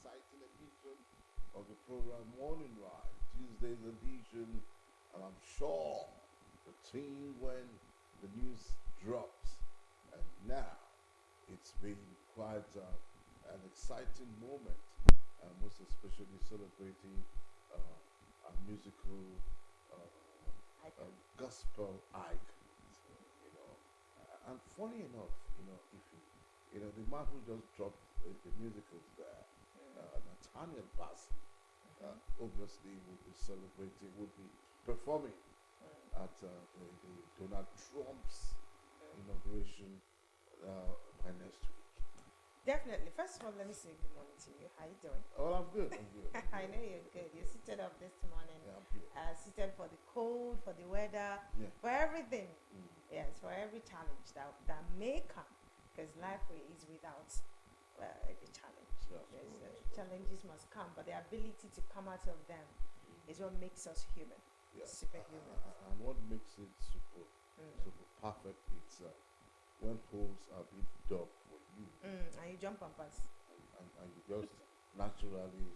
exciting edition of the program Morning Ride, Tuesday's edition, and I'm sure the team when the news drops, and now it's been quite an exciting moment, most especially celebrating a musical gospel icons, and funny enough, if the man who just dropped the musicals there, Nathaniel Bassey, obviously would be celebrating, would be performing at the Donald Trump's inauguration by next week. Definitely. First of all, let me say good morning to you. How you doing? Well, I'm good. I'm good. I know you're good. You're seated up this morning. Yeah, I'm good. Seated for the cold, for the weather, Yeah. for everything. Yes, for every challenge that may come. Because life is without a challenge. Yes, Yes, yes. challenges must come, but the ability to come out of them is what makes us human. Yeah. Superhuman. And what makes it super perfect is when holes are being dug for you, And you jump on pass. and you just naturally,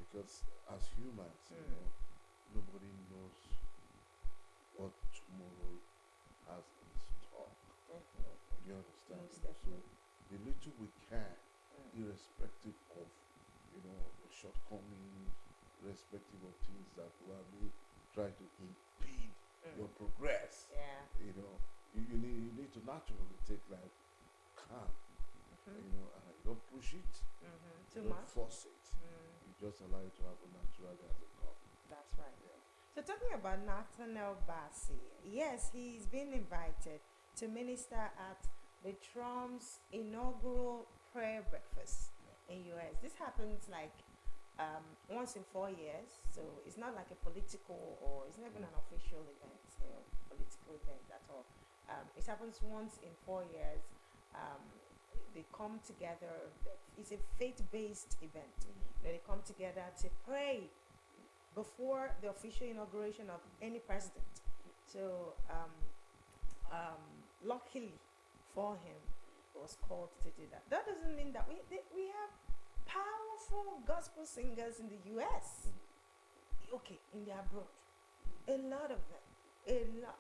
because as humans, nobody knows what tomorrow has in stock. Definitely. You understand? Most So definitely. the little we can, irrespective of the shortcomings, irrespective of things that probably try to impede your progress. Yeah. You need to naturally take life calm. And you don't push it, Too you don't much. force it. You just allow it to happen naturally as it comes. That's right. So talking about Nathaniel Bassey, yes, he's been invited to minister at the Trump's inaugural prayer breakfast in US. This happens like once in 4 years, so it's not like a political or it's not even an official event, political event at all. It happens once in 4 years. They come together. It's a faith-based event. They come together to pray before the official inauguration of any president. So, luckily for him, he was called to do that. That doesn't mean that we have powerful gospel singers in the U.S. Okay, in the abroad, a lot of them, a lot.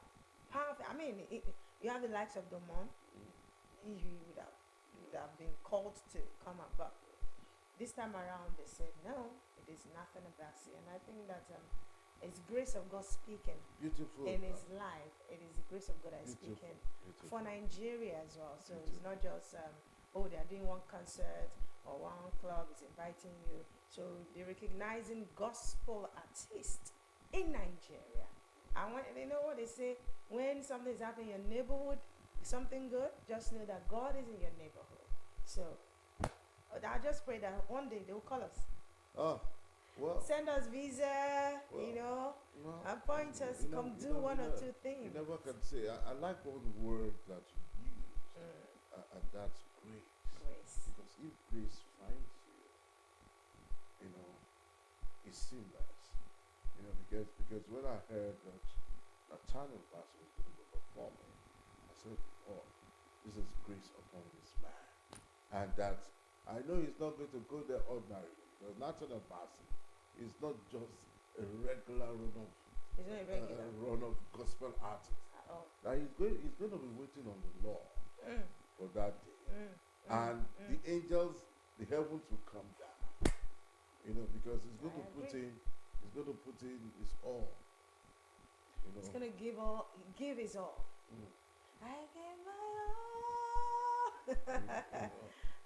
Powerful. I mean, you have the likes of Domon. You would have been called to come up, but this time around they said no, it is nothing about it. And I think that it's grace of God speaking Beautiful. in his life. It is the grace of God that is Beautiful, speaking beautiful. for Nigeria as well. So it's Beautiful. not just they are doing one concert or one club is inviting you. So they're recognizing gospel artists in Nigeria. And when they know what they say, when something is happening in your neighborhood, something good, just know that God is in your neighborhood. So I just pray that one day they will call us. Oh, well. Send us visa, appoint us, come do one or two things. You never can say. I like all the words that you use, and that's grace. Grace. Because if grace finds you, it's seamless. Because when I heard that Nathaniel Bassey was going to be performing, I said, "Oh, this is grace upon this man," and that I know he's not going to go there ordinarily. Because Nathaniel Bassey is not just a regular He's not a regular run of gospel artist. That he's going to be waiting on the Lord for that day, and the angels, the heavens will come down. Because he's going to put in his all. He's going to give his all. I give my all.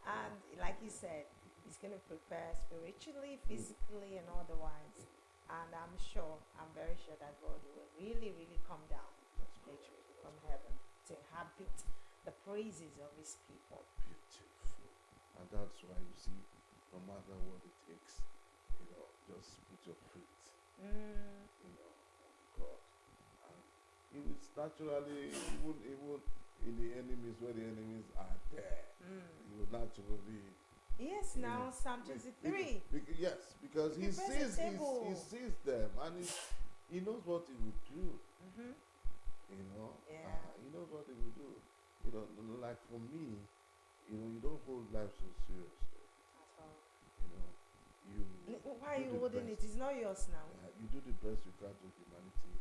And like you said, he's going to prepare spiritually, physically, and otherwise. And I'm very sure that God will really, really come down literally from heaven to inhabit the praises of his people. Beautiful. And that's why you see, no matter what it takes, just put your faith, on God. And it is naturally, even in the enemies, where the enemies are there, it will naturally. Yes, now Psalm 23. Yes, because he sees them, and he knows what he will do. He knows what he will do. Like for me, you don't hold life so seriously. At all. why are Do you the holding best. it? It's not yours now. You do the best you can to humanity,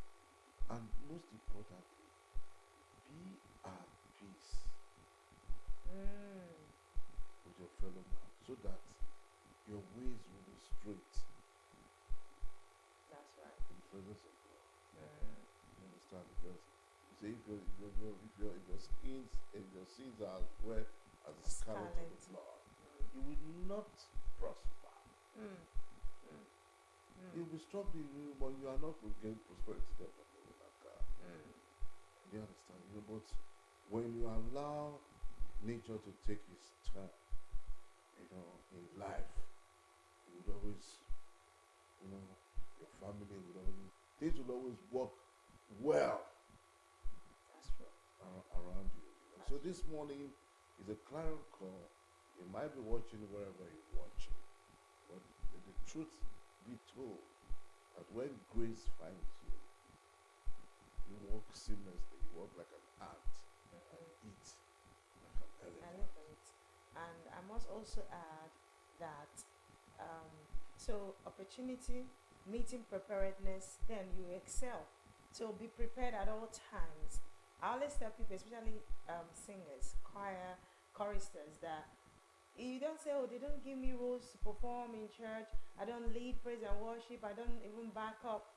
and most importantly, be at peace Mm, with your fellow man, so that your ways will be straight that's right. in the presence of God. Mm, You understand? Because you say if your sins are as red as the scarlet of the Scarlet. blood, you will not prosper. mm, mm, You'll be struggling, but you are not going to get prosperity there from the will of God. mm. You understand? But when you allow nature to take its turn, in life, you would always, your family would always, things will always work well That's true. around you. So this morning is a clarion call. You might be watching wherever you're watching, but the truth be told that when grace finds you, you walk seamlessly, you walk like an ant, and eat like an elephant. Elephant. And I must also add that so opportunity, meeting preparedness, then you excel. So be prepared at all times. I always tell people, especially singers, choir, choristers, that you don't say, oh, they don't give me roles to perform in church. I don't lead praise and worship. I don't even back up.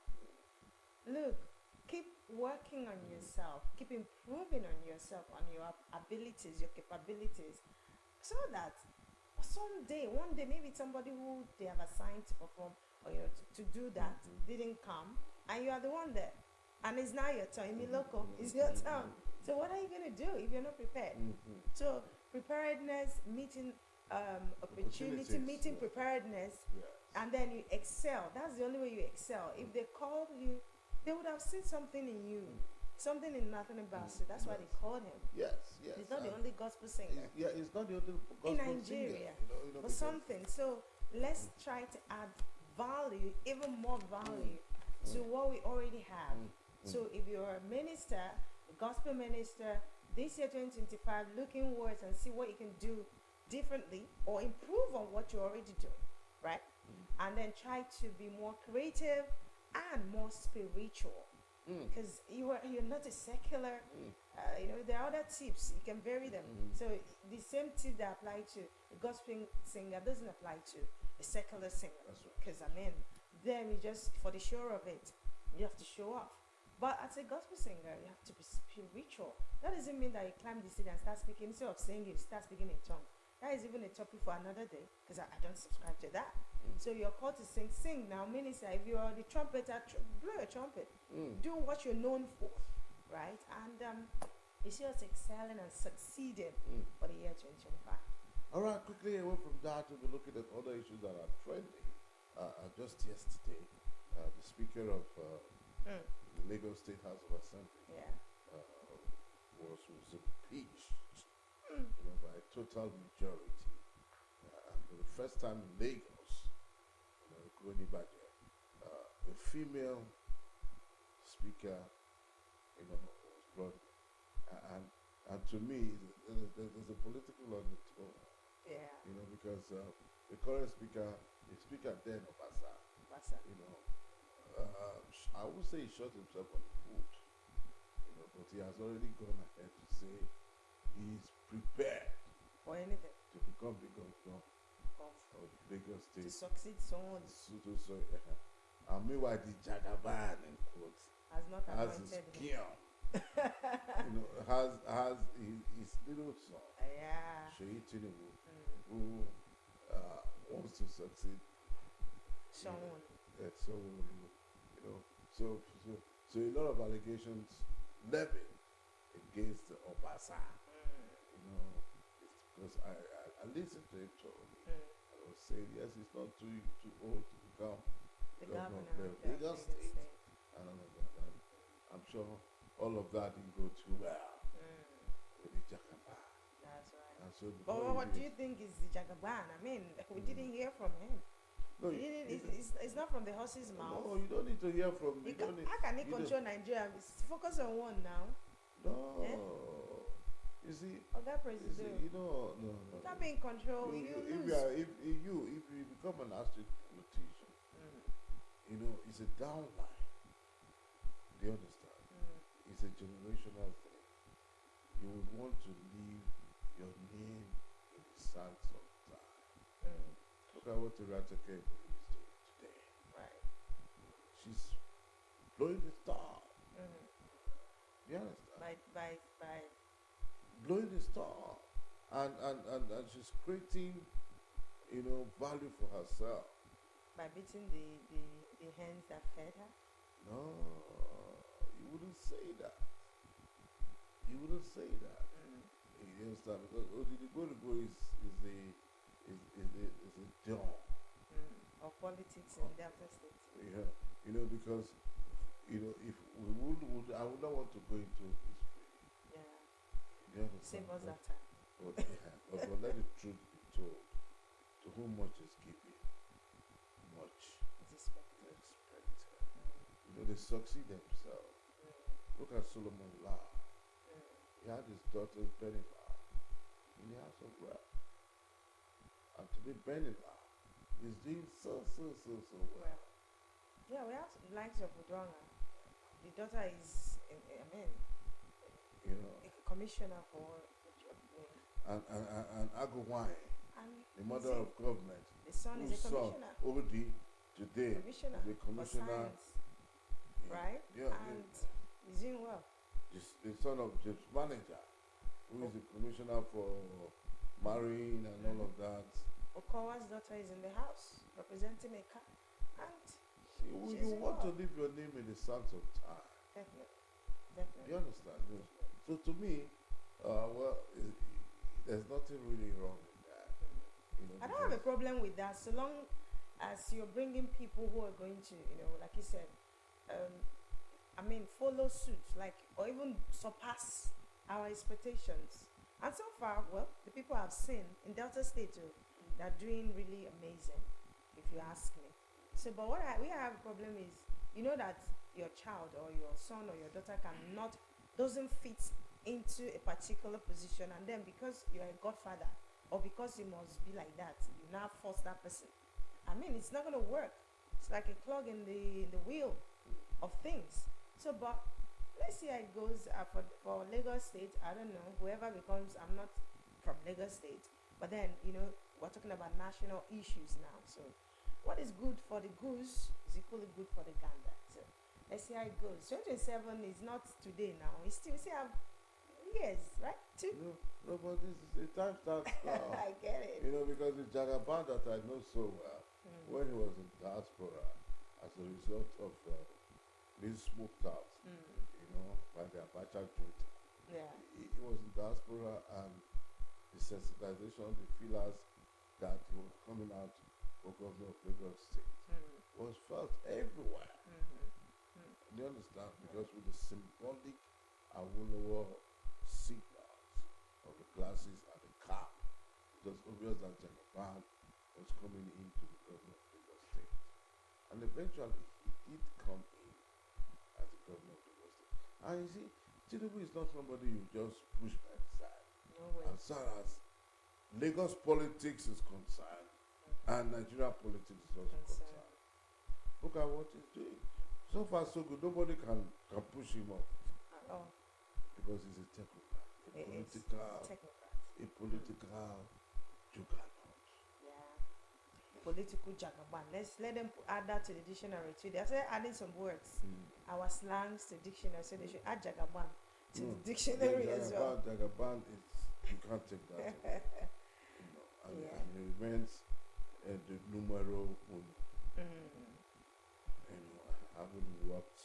Look, keep working on yourself. Keep improving on yourself, on your abilities, your capabilities, so that someday, one day, maybe somebody who they have assigned to perform or to do that didn't come, and you are the one there, and it's now your turn. Local, it's your turn. So what are you gonna do if you're not prepared? So preparedness, meeting opportunity, meeting preparedness, Yes. and then you excel. That's the only way you excel. If they called you, they would have seen something in you, something in Nothing About You. That's why they called him. Yes, yes. He's not the only gospel singer It's not the only gospel in Nigeria, singer, but because something. So let's try to add value, even more value, to what we already have. So if you're a minister, a gospel minister, this year 2025, look inwards and see what you can do differently or improve on what you're already doing, right? And then try to be more creative and more spiritual, because you're not a secular. There are other tips, you can vary them. So the same tip that apply to a gospel singer doesn't apply to a secular singer. That's right. Because then you just, for the show of it, you have to show off. But as a gospel singer, you have to be spiritual. That doesn't mean that you climb the stage and start speaking. Instead of singing, you start speaking in tongues. That is even a topic for another day, because I don't subscribe to that. So you're called to sing now. Minister, if you are the trumpeter, blow a trumpet. Do what you're known for, right? And you see us excelling and succeeding for the year 2025. All right, quickly away from that, we'll be looking at other issues that are trending. Just yesterday, the Speaker of the Lagos State House of Assembly was impeached by a total majority. And for the first time in Lagos, a female speaker, was brought, and to me, there's a political undertone. Yeah. Because the current speaker, the speaker then of Asa, I would say he shot himself on the foot, but he has already gone ahead to say he's prepared Or anything. to become the governor of Lagos To State. succeed someone And meanwhile, the Jagaban, in quotes, has not has his anointed him. king, has his little son, Yeah. Sheyi Tinubu, who wants to succeed Someone. So a lot of allegations levied against Obasa. Because I listened to him talk. I was saying, yes, he's not too old to become The governor governor of of Lagos State. And all of that. And I'm sure all of that didn't go too well with the Jagaban. That's right. And so But what do you think is the Jagaban? I mean, we didn't hear from him. No, It's not from the horse's mouth. no, you don't need to hear from me. How can he control Nigeria? Focus on one now. No. Eh? You see, Oga President. no. You can't be in control. If you become an astute politician, it's a downline. Do you understand? It's a generational thing. You would want to leave your name in the sands of time. Look at what Irata Kebo is doing today. Right. She's blowing the star. Do you understand? By blowing the star. And she's creating, value for herself. by beating the hens that fed her. No, you wouldn't say that. You wouldn't say that. You understand? Because Odidigbo is a dawn. Or politics in Delta State. Yeah, because if we I would not want to go into history. Yeah. You understand? Save us that time. But let the truth be told. To whom much is given, much It's expected. expected. They succeed themselves. Look at Solomon Lar. He had his daughters Benihar in the house of rap. And today Benihar is doing so well. Yeah, we have the likes of Udonga. The daughter is, a commissioner for And Agawai, and the mother of government, the son is a whose son commissioner. Odi today Commissioner is a for commissioner. science, right? Yeah, And he's doing well. the son of the manager, who is the commissioner for marrying and all of that. Okowa's daughter is in the house representing a car. And You want to leave your name in the sands of time. definitely. Do you understand? So to me, there's nothing really wrong with that. I don't have a problem with that so long as you're bringing people who are going to, like you said, follow suit, or even surpass our expectations. And so far, well, the people I've seen in Delta State too, they're doing really amazing, if you ask me. So, but what we have a problem is, that your child or your son or your daughter doesn't fit into a particular position, and then because you're a godfather or because you must be like that, you now force that person. It's not going to work. It's like a clog in the wheel of things. So, but let's see how it goes for Lagos State. I don't know. Whoever becomes, I'm not from Lagos State, but then we're talking about national issues now. So, what is good for the goose is equally good for the gander. So, let's see how it goes. 2027 is not today now. We still have years, right? No, but this is the time starts now. I get it. Because the Jagaban that I know so well, when he was in diaspora, as a result of being smoked out, by the Abacha junta. Yeah. He was in diaspora, and the sensitization, the feelers that he was coming out for governor of Lagos State was felt everywhere. Do you understand? Because with the symbolic Awolowo signals of the glasses and the cap, it was obvious that Jagaban was coming into the governor of Lagos State. And eventually, he did come in as the governor of Lagos State. And you see, Tinubu is not somebody you just push by the side. No way. As far as Lagos politics is concerned, and Nigeria politics is also concerned. Look at what he's doing. So far, so good. Nobody can push him up. At all. Because he's a technocrat. A political juggernaut. Yeah. Political jagaban. Let them add that to the dictionary too. They are adding some words. Our slangs to dictionary, so they should add jagaban to the dictionary as well. Jagaban is, you can't take that away. And it remains the numero uno. Having worked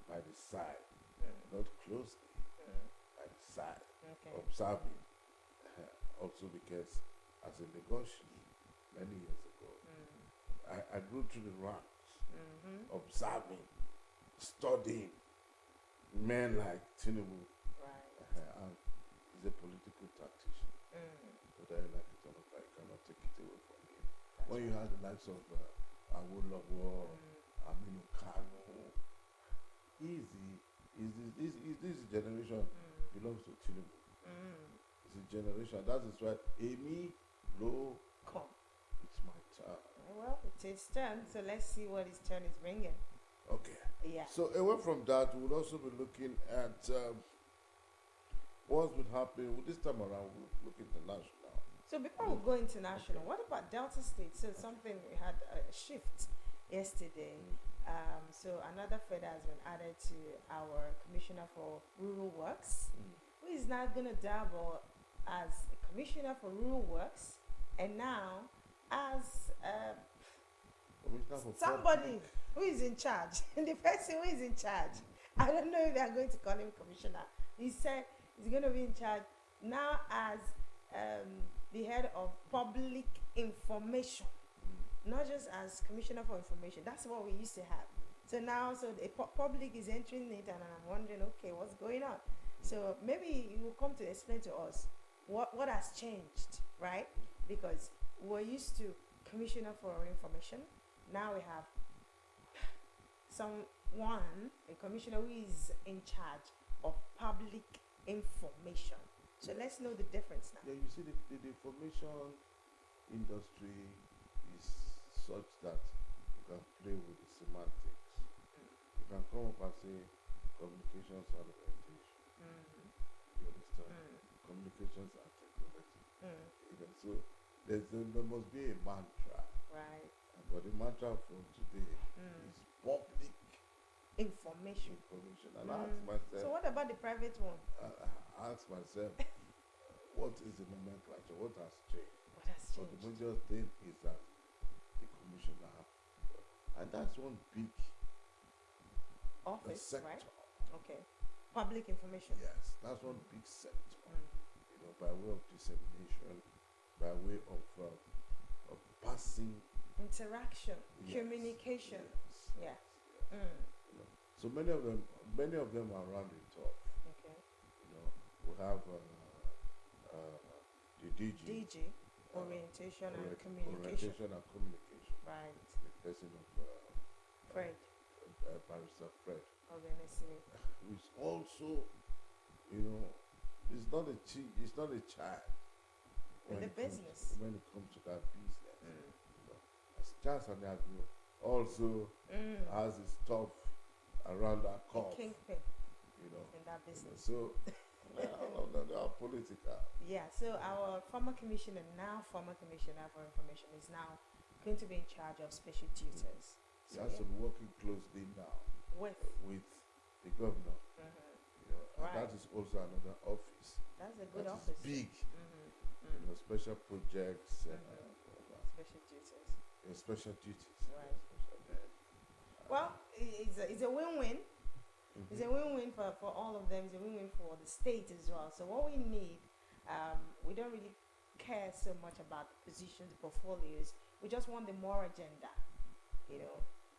by the side, not closely, by the side, observing. Also because as a negotiator many years ago, I grew through the ranks, observing, studying men like Tinubu. Right. And he's a political tactician. Whether you like it or not, I cannot take it away from him. When you have the likes of Awolowo, Aminu Kano, this generation belongs to Tinubu. It's a generation. That is why Amy Lo, Come. it's my turn. Well, it's his turn, so let's see what his turn is bringing. Okay. Yeah. So away from that, we'll also be looking at what's been happening this time around. We'll look international. So before we go international, what about Delta State? So something we had a shift yesterday. So another feather has been added to our Commissioner for Rural Works, who is now going to dabble as a Commissioner for Rural Works, and now as Commissioner for somebody Public. who is in charge. The person who is in charge. I don't know if they are going to call him Commissioner. He said he's going to be in charge now as the head of public information, not just as Commissioner for Information. That's what we used to have. So now, so the public is entering it, and I'm wondering, okay, what's going on? So maybe you will come to explain to us what has changed, right? Because we're used to Commissioner for Information. Now we have a commissioner who is in charge of public information. So let's know the difference now. Yeah, you see, the information industry is such that you can play with the semantics. You can come up and say communications and orientation. You understand? Communications and technology. So there must be a mantra. Right. But the mantra from today is public Information. And I ask myself. So what about the private one? I ask myself, what is the nomenclature? What has changed? What has But the changed? major thing is that the commissioner, and that's one big Office, sector. right? Okay. Public information. Yes, that's one big sector. By way of dissemination, by way of passing Interaction, yes, communication. Yes, Yeah. So many of them are rounding top. Okay. We have the DG. Orientation and Orientation communication. and communication. Right. The person of Fred. Barrister Fred, Organizing. who is also, it's not a child. With the it business. when it comes to that business. As Charles and also has his stuff around that A corp. kingpin in that business. So they are political. Yeah, so our former commissioner, now former commissioner for information, is now going to be in charge of special tutors. He has to be working closely now with the governor. And Right. that is also another office. That's a good That office. is big. Special projects and Special tutors. special duties. Right. Well, it's a win-win. It's a win-win for all of them. It's a win-win for the state as well. So what we need, we don't really care so much about the positions, the portfolios. We just want the more agenda,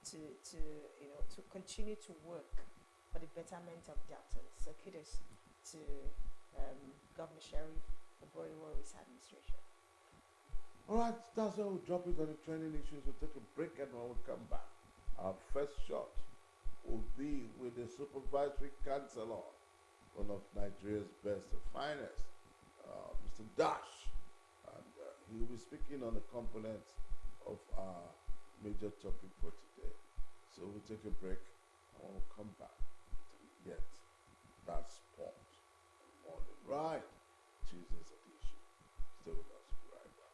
to continue to work for the betterment of Deltas. So kudos to Governor Sheriff Oboriwo's administration. All right, that's why we'll drop it on the trending issues. We'll take a break, and when we come back, our first shot will be with the Supervisory Councilor, one of Nigeria's best and finest, Mr. Dash. And he will be speaking on the components of our major topic for today. So we'll take a break, and when we come back to get that spot morning, right? Tuesday's edition. Stay with us. We'll be right back.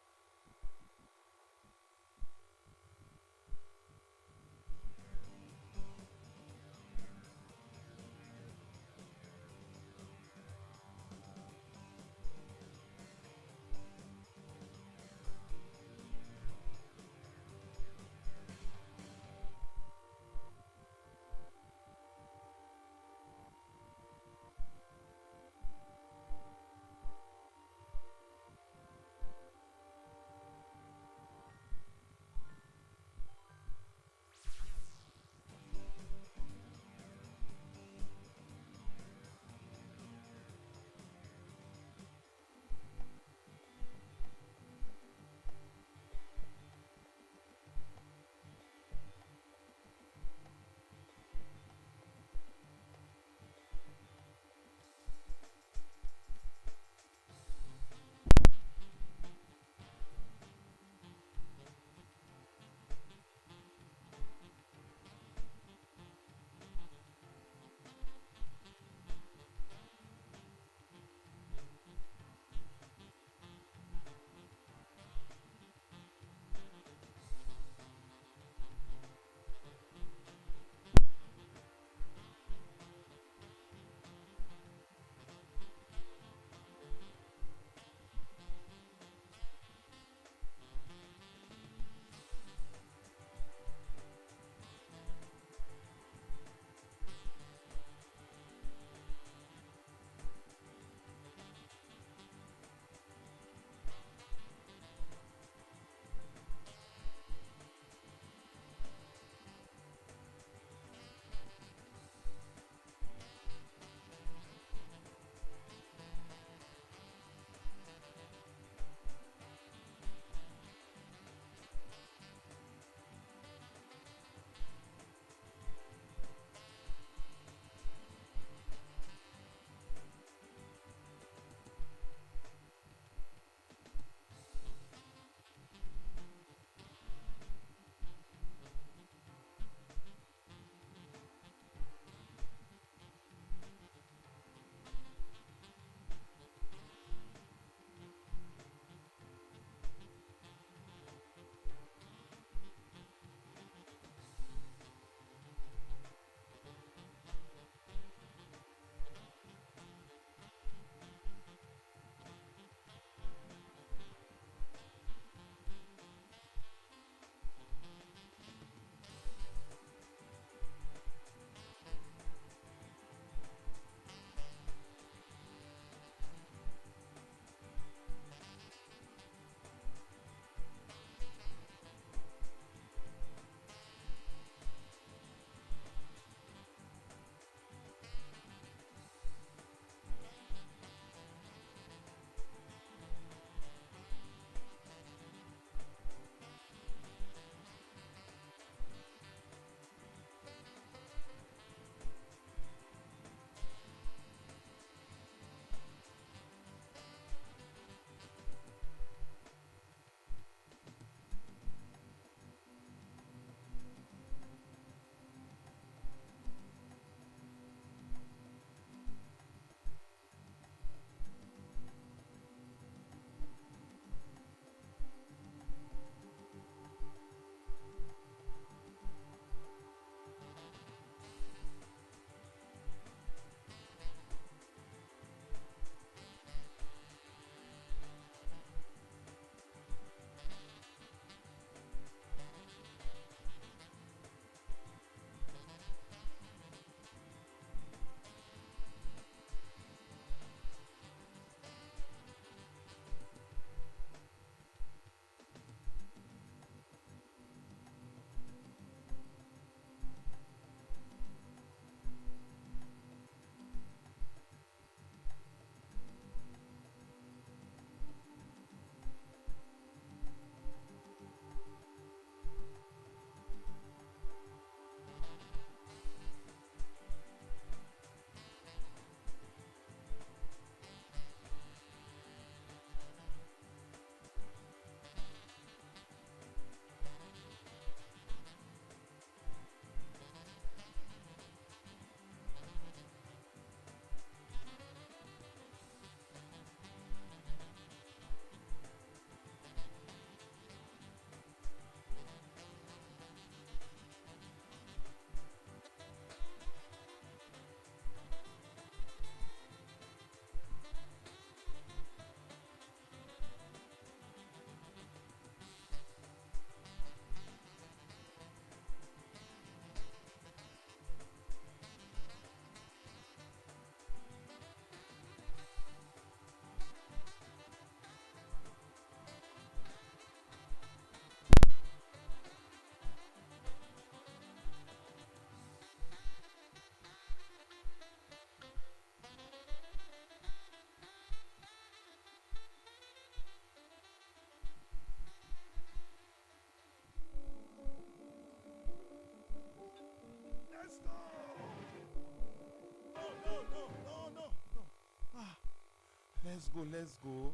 Let's go, let's go.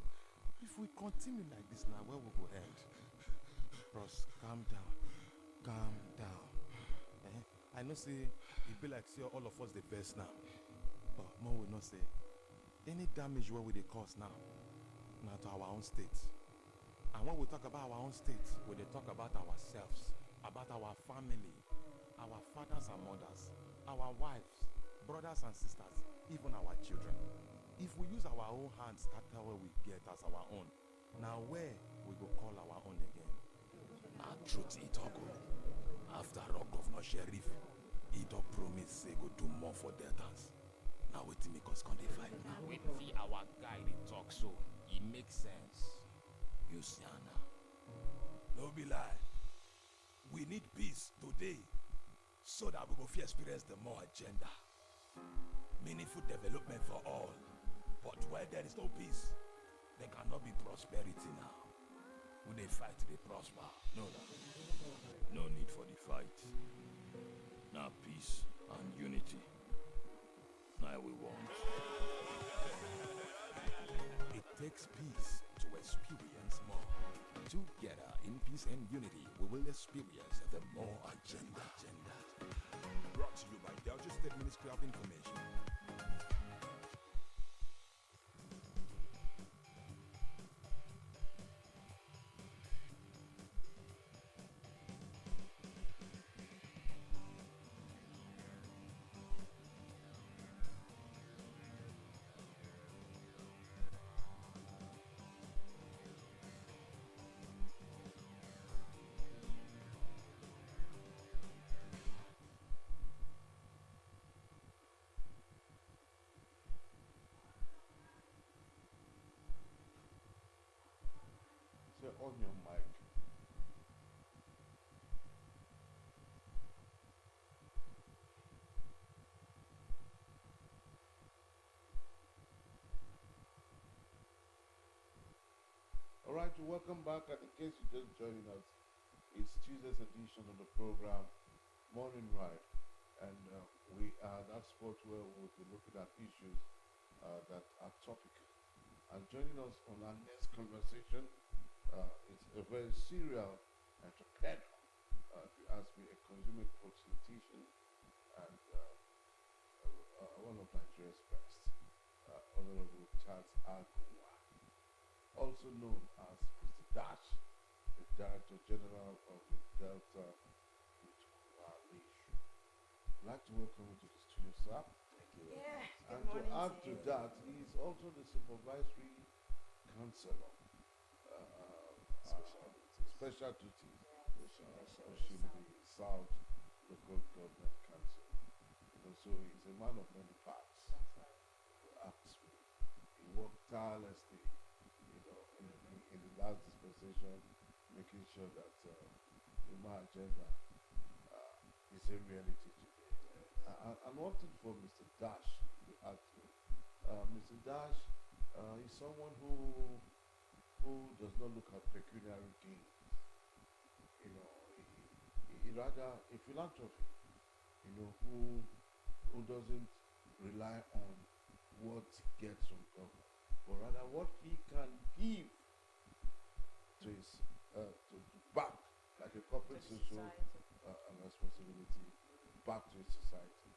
If we continue like this now, where we go end? Bros, calm down. Calm down. I know say, it be like say all of us the best now. But more will not say, any damage where we dey cause now, now to our own state. And when we talk about our own state, we dey talk about ourselves, about our family, our fathers and mothers, our wives, brothers and sisters, even our children. If we use our own hands scatter where we get as our own, now where we go call our own again? Na truth e talk o. After all, Governor Sheriff, he don promise say go do more for Deltans. Now wetin make us come dey fight now? When see our guy dey talk so, e make sense. You see am now. No be lie. We need peace today so that we go fit experience the more agenda. Meaningful development for all. But where there is no peace, there cannot be prosperity now. When they fight, they prosper. No need for the fight. Now peace and unity. Now we want. It takes peace to experience more. Together in peace and unity, we will experience the more agenda. Brought to you by Delta State Ministry of Information. Say on your mic. All right, welcome back. And in case you're just joining us, it's Tuesday's edition of the program, Morning Ride. And we are that spot where we'll be looking at issues that are topical. And joining us on our next conversation is a very serial entrepreneur. If you ask me, a consumer consultation and one of Nigeria's best, Honorable Charles Agua, also known as Mr. Dash, the Director General of the Delta Youth Coalition. I'd like to welcome you to the studio, sir. Thank you. Yeah. And Good to morning add to you. that, he is also the supervisory counselor, special duties, Oshimiri South Local Government Council. So he's a man of many parts. Ask me. He worked tirelessly, in the last dispensation, making sure that the human agenda is a reality today. And one thing for Mr. Dash, you asked me, Mr. Dash is someone who does not look at pecuniary gain. He rather a philanthropy, who doesn't rely on what he gets from government, but rather what he can give to his to back, like a corporate social responsibility, back to his society.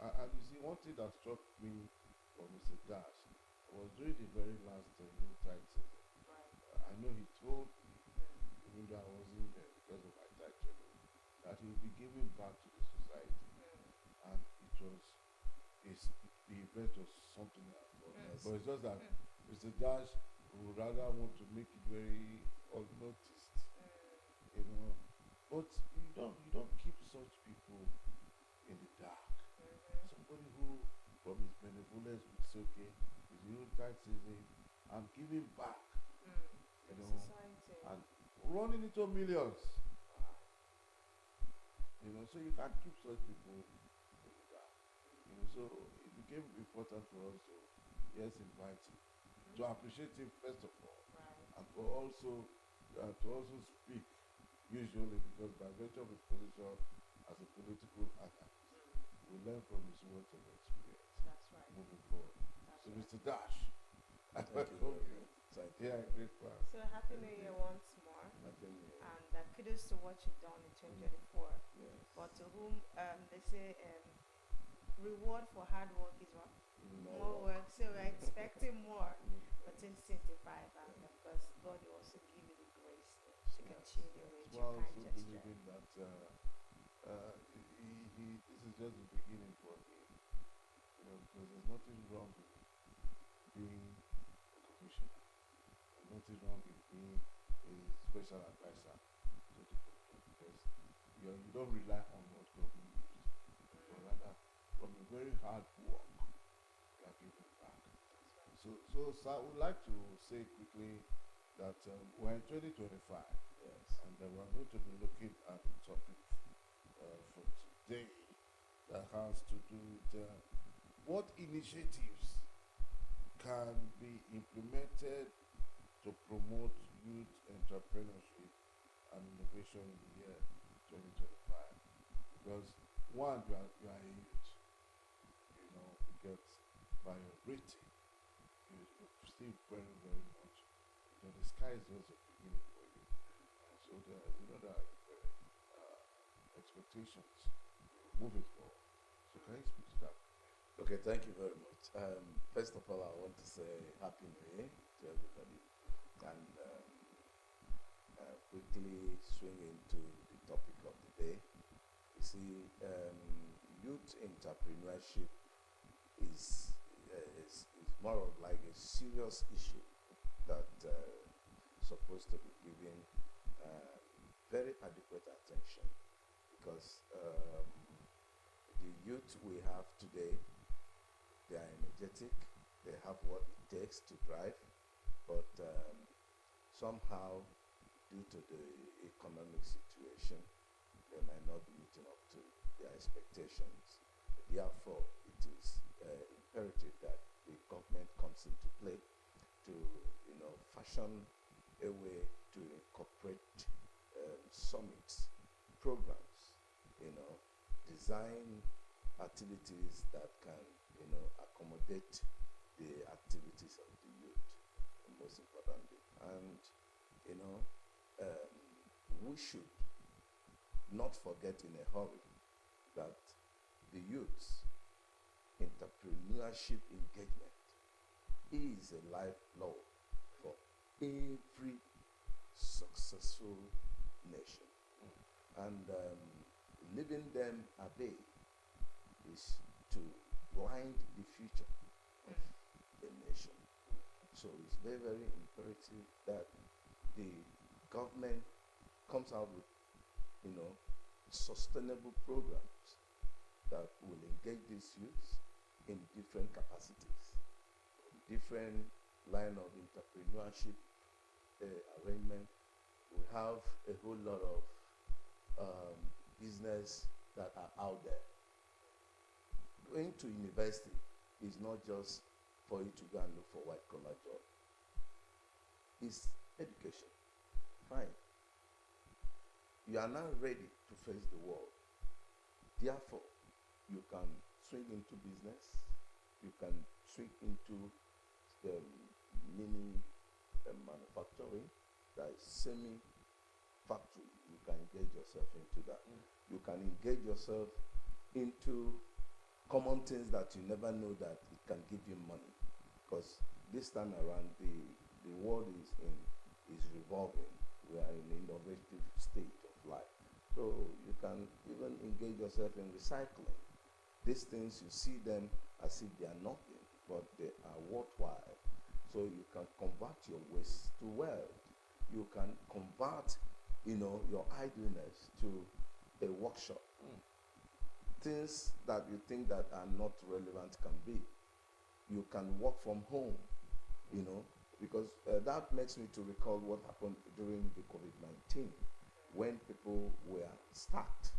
And you see, one thing that struck me for Mr. Dash was during the very last Yuletide season. I know he told me, even though I wasn't there because of my title, that he will be giving back to the society. And it was, the event was something else. But it's just that Mr. Dash would rather want to make it very unnoticed, But you don't keep such people in the dark. Somebody who, from his benevolence, would say, okay, it's Yuletide season, I'm giving back, Society. and running into millions. So you can't keep such people in the dark. So it became important for us to, yes, invite him, to appreciate him first of all, and for also to also speak, usually because by virtue of his position as a political activist, we learn from his words of experience That's right. moving forward. So Mr. Dash, I Thank you welcome very you. much. Thank you. Yeah, great class. So happy New Year once more, Happy New Year. and kudos to what you've done in 2024. Yes. But to whom they say reward for hard work is what? More work. So we're expecting more for 2025, and of course, God will also give you the grace to continue with your Well, kind also gesture. believing that this is just the beginning for him. Because there's nothing wrong with being a commissioner. There's nothing wrong with being a special advisor to the government, because you don't rely on what government gives you, but rather from a very hard work you are giving back. So sir, I would like to say quickly that we're in 2025. Yes. And we're going to be looking at the topic for today that has to do with what initiatives can be implemented to promote youth entrepreneurship and innovation in the year 2025. Because one, you are a youth, because by your rating, you're still very, very much. The sky is just the beginning for you. So there are expectations moving forward. So can you speak to that? Okay, thank you very much. First of all, I want to say Happy New Year to everybody, and quickly swing into the topic of the day. You see, youth entrepreneurship is more of like a serious issue that supposed to be given very adequate attention, because the youth we have today, they are energetic, they have what it takes to drive, but somehow, due to the economic situation, they might not be meeting up to their expectations. Therefore, it is imperative that the government comes into play to, fashion a way to incorporate summits, programs, design activities that can, accommodate the activities of the youth, most importantly. And, we should not forget in a hurry that the youth's entrepreneurship engagement is a lifeline for every successful nation. And leaving them at bay is to blind the future of the nation. So it's very, very imperative that the government comes out with, sustainable programs that will engage these youths in different capacities, different line of entrepreneurship arrangement. We have a whole lot of business that are out there. Going to university is not just for you to go and look for white collar job. It's education. Fine. You are now ready to face the world. Therefore, you can swing into business. You can swing into mini manufacturing, that is semi-factory. You can engage yourself into that. You can engage yourself into common things that you never know that it can give you money. Because this time around, the world is revolving. We are in an innovative state of life. So you can even engage yourself in recycling. These things, you see them as if they are nothing, but they are worthwhile. So you can convert your waste to wealth. You can convert, your idleness to a workshop. Things that you think that are not relevant can be. You can work from home, because that makes me to recall what happened during the COVID-19, when people were stacked,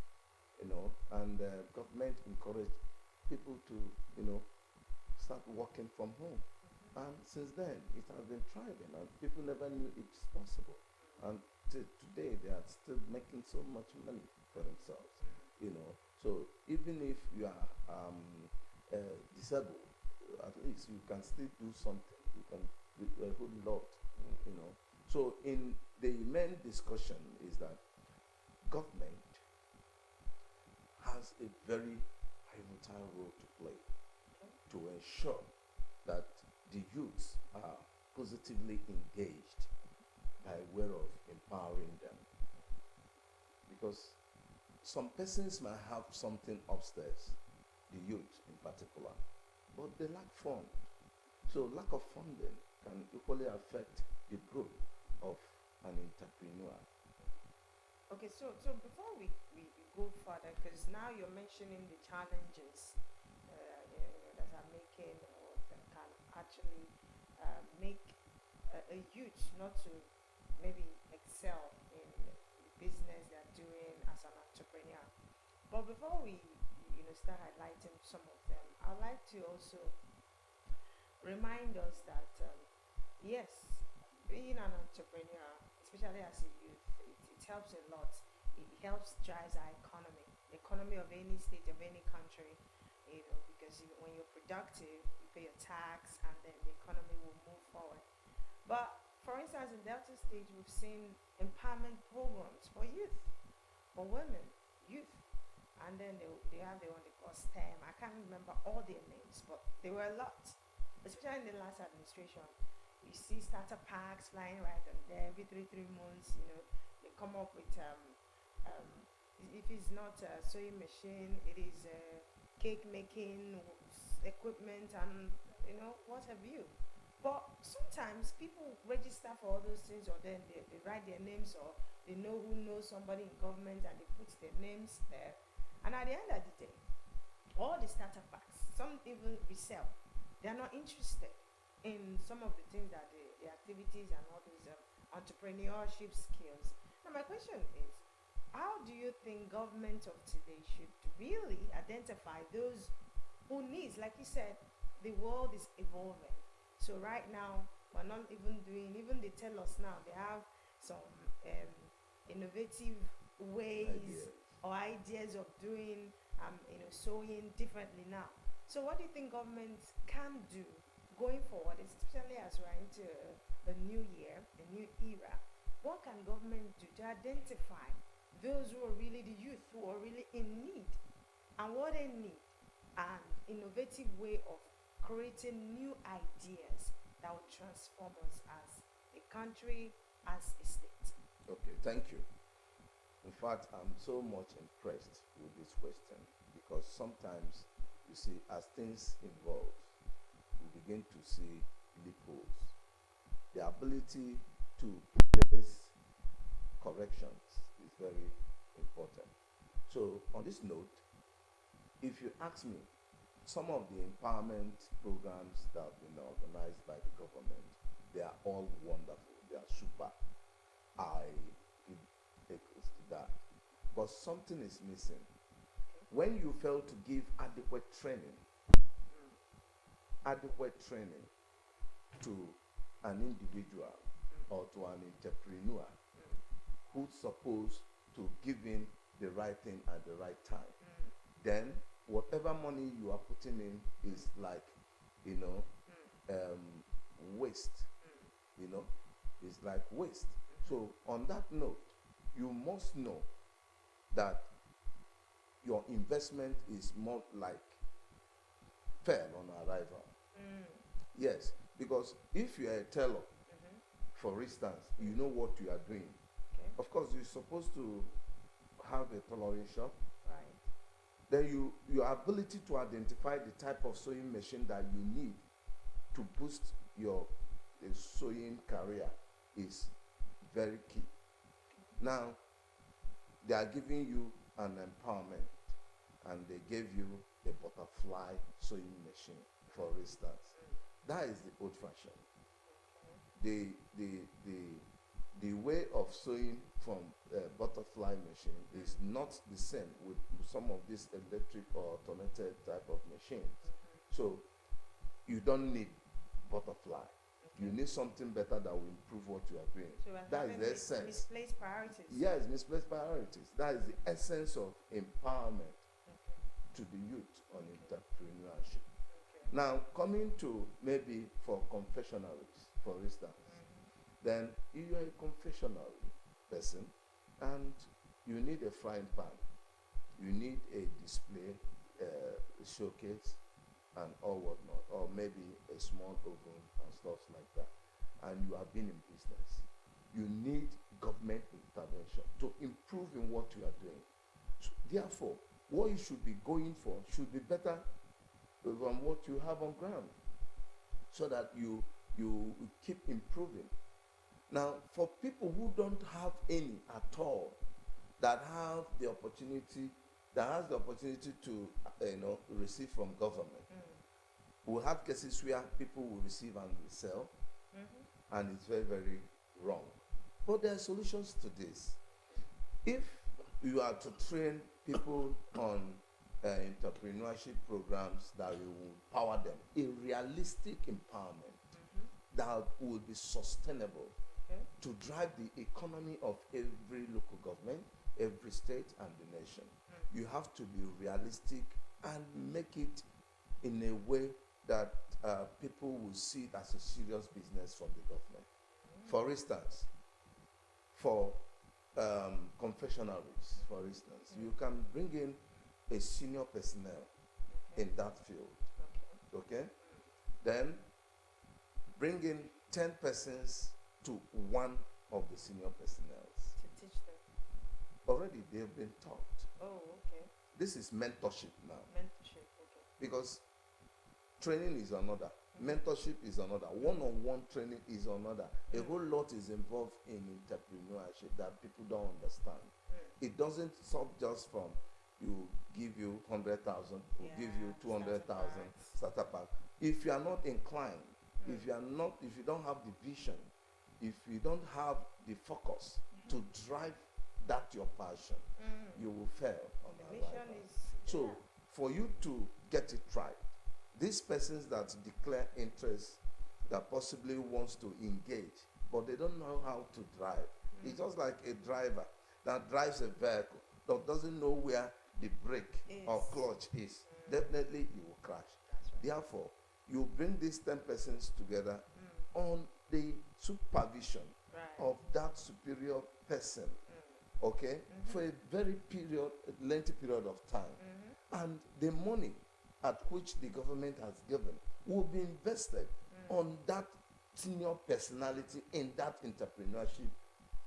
and the government encouraged people to, start working from home. And since then, it has been thriving, and people never knew it's possible. And today, they are still making so much money for themselves, So even if you are disabled, at least you can still do something. we can do a whole lot, you know. So in the main discussion is that government has a very pivotal role to play to ensure that the youths are positively engaged by way of empowering them. Because some persons might have something upstairs, the youth in particular, but they lack funds. So lack of funding can equally affect the growth of an entrepreneur. Okay, so before we go further, because now you're mentioning the challenges that are making or that can actually make a youth not to maybe excel in the business they're doing as an entrepreneur. But before we start highlighting some of them, I'd like to also remind us that yes, being an entrepreneur, especially as a youth, it helps a lot. It helps drives our economy, the economy of any state, of any country, because when you're productive, you pay your tax, and then the economy will move forward. But for instance, in Delta State, we've seen empowerment programs for youth, for women, youth, and then they have their own they call STEM. I can't remember all their names, but there were a lot, especially in the last administration. You see starter packs flying right on there every three months. They come up with if it's not a sewing machine, it is cake making equipment, and what have you. But sometimes people register for all those things, or then they write their names, or they know who knows somebody in government, and they put their names there. And at the end of the day, all the starter packs, some even resell. They are not interested in some of the things that the activities and all these entrepreneurship skills. Now my question is, how do you think government of today should really identify those who needs, like you said, the world is evolving. So right now, we're not even they tell us now, they have some innovative ways or ideas of doing, sewing differently now. So what do you think government can do going forward, especially as we're into a new year, a new era? What can government do to identify those who are really the youth, who are really in need, and what they need, an innovative way of creating new ideas that will transform us as a country, as a state? Okay, thank you. In fact, I'm so much impressed with this question because sometimes, you see, as things evolve, we begin to see loopholes. The ability to place corrections is very important. So, on this note, if you ask me, some of the empowerment programs that have been organized by the government, they are all wonderful. They are super. I give echoes to that. But something is missing. When you fail to give adequate training to an individual or to an entrepreneur who's supposed to give in the right thing at the right time, then whatever money you are putting in is like, waste. It's like waste. So on that note, you must know that your investment is more like fair on arrival. Yes, because if you are a tailor, for instance, you know what you are doing. Okay. Of course, you're supposed to have a tailoring shop. Right. Then your ability to identify the type of sewing machine that you need to boost your sewing career is very key. Now, they are giving you an empowerment, and they gave you a butterfly sewing machine, for instance. That is the old fashion. The way of sewing from a butterfly machine is not the same with some of these electric or automated type of machines. So you don't need butterfly. You need something better that will improve what you are doing. So that is the essence. Misplaced priorities. Yes, misplaced priorities. That is the essence of empowerment to the youth on entrepreneurship. Now, coming to maybe for confessionaries, for instance, then you are a confessionary person and you need a frying pan, you need a display, showcase, and all whatnot, or maybe a small oven and stuff like that, and you have been in business. You need government intervention to improve in what you are doing. So, therefore, what you should be going for should be better than what you have on ground, so that you keep improving. Now, for people who don't have any at all, that have the opportunity, that has the opportunity to receive from government, we'll have cases where people will receive and will sell, and it's very, very wrong. But there are solutions to this. If you are to train people on entrepreneurship programs that will empower them, a realistic empowerment that will be sustainable to drive the economy of every local government, every state, and the nation. You have to be realistic and make it in a way that people will see it as a serious business from the government. For instance, for confessionaries, for instance, you can bring in a senior personnel in that field. Okay? Then bring in 10 persons to one of the senior personnel. To teach them. Already they've been taught. Oh, okay. This is mentorship now. Mentorship, okay. Because training is another. Mentorship is another. One-on-one training is another. A whole lot is involved in entrepreneurship that people don't understand. It doesn't stop just from you give you 100,000, give you 200,000 starter pack. If you are not inclined, if you don't have the vision, if you don't have the focus to drive that your passion, you will fail on The that mission level. is So for you to get it right, these persons that declare interest, that possibly wants to engage, but they don't know how to drive. It's just like a driver that drives a vehicle that doesn't know where the brake or clutch is. Definitely you will crash. Therefore, you bring these 10 persons together on the supervision of that superior person, okay, for a very lengthy period of time. And the money at which the government has given will be invested on that senior personality in that entrepreneurship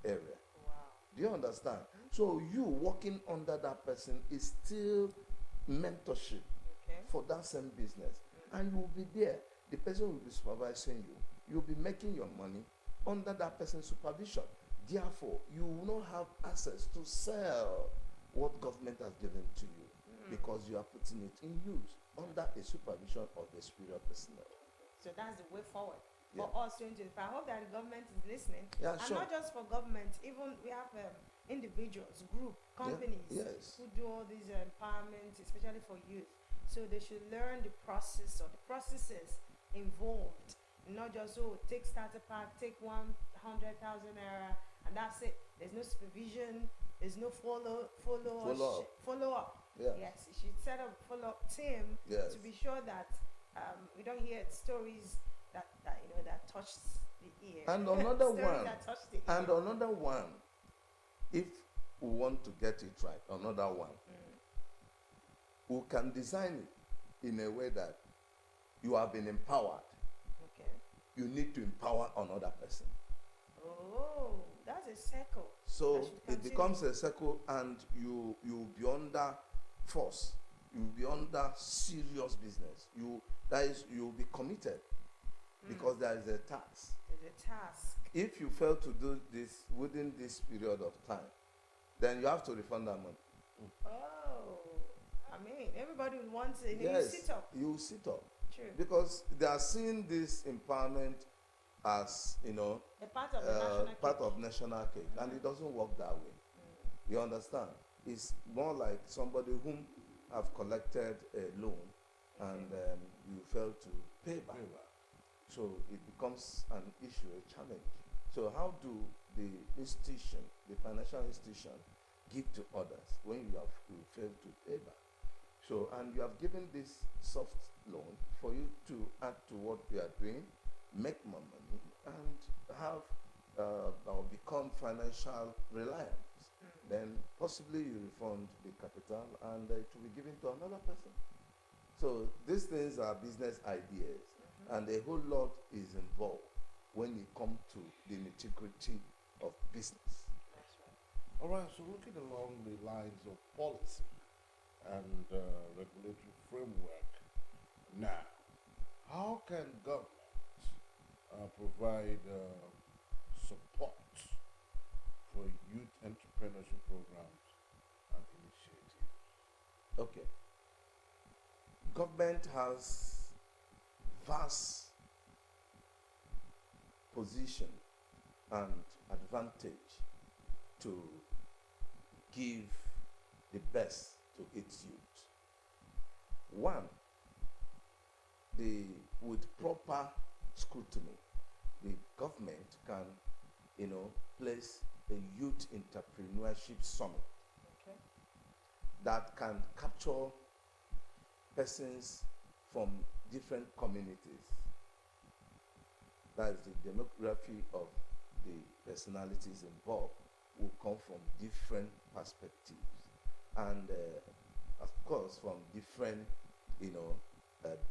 area. wow. Do you understand? So you working under that person is still mentorship for that same business. And you will be there. The person will be supervising you. You'll be making your money under that person's supervision. Therefore, you will not have access to sell what government has given to you because you are putting it in use under a supervision of the superior personnel. So that's the way forward for us 2025. I hope that the government is listening. Yeah, And sure. not just for government, even we have individuals, group, companies who do all these empowerment, especially for youth. So they should learn the process or the processes involved. Not just, take starter pack, take 100,000 naira, and that's it. There's no supervision, there's no follow up. Yeah. Yes, you should set up a follow-up team to be sure that we don't hear stories that touch the ear. And another Stories one, that touch the ear. if we want to get it right, another one, we can design it in a way that you have been empowered. Okay. You need to empower another person. Oh, that's a circle. So That should it continue. becomes a circle, and you'll be under force. You'll be under serious business. You'll be committed because there is a task. There's a task. If you fail to do this within this period of time, then you have to refund that money. Oh, I mean, everybody would want to. Yes, You sit up. you sit up. True. Because they are seeing this empowerment as, A part of the national part cake. of national cake, and it doesn't work that way. You understand? It's more like somebody whom have collected a loan and you fail to pay back. So it becomes an issue, a challenge. So how do the institution, the financial institution, give to others when you fail to pay back? So, and you have given this soft loan for you to add to what you are doing, make more money, and have or become financial reliant. Then possibly you refund the capital and it will be given to another person. So these things are business ideas, and a whole lot is involved when it comes to the nitty-gritty of business. That's right. All right, so looking along the lines of policy and regulatory framework, now, how can government provide support for youth entrepreneurship programs and initiatives? Okay. Government has vast position and advantage to give the best to its youth. One, with proper scrutiny, the government can, place a youth entrepreneurship summit Okay. that can capture persons from different communities. That is, the demography of the personalities involved will come from different perspectives, and of course from different,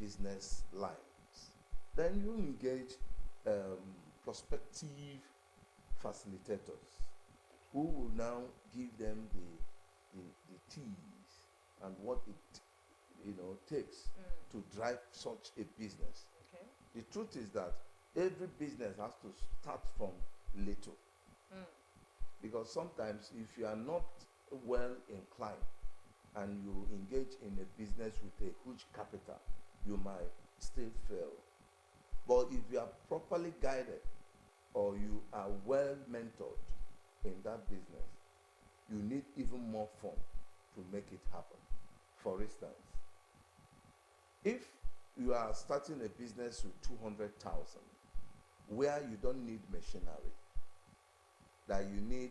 business lines. Then you engage prospective facilitators who will now give them the keys and what it takes to drive such a business. Okay. The truth is that every business has to start from little, because sometimes if you are not well inclined and you engage in a business with a huge capital, you might still fail. But if you are properly guided or you are well mentored in that business, you need even more fun to make it happen. For instance, if you are starting a business with 200,000, where you don't need machinery, that you need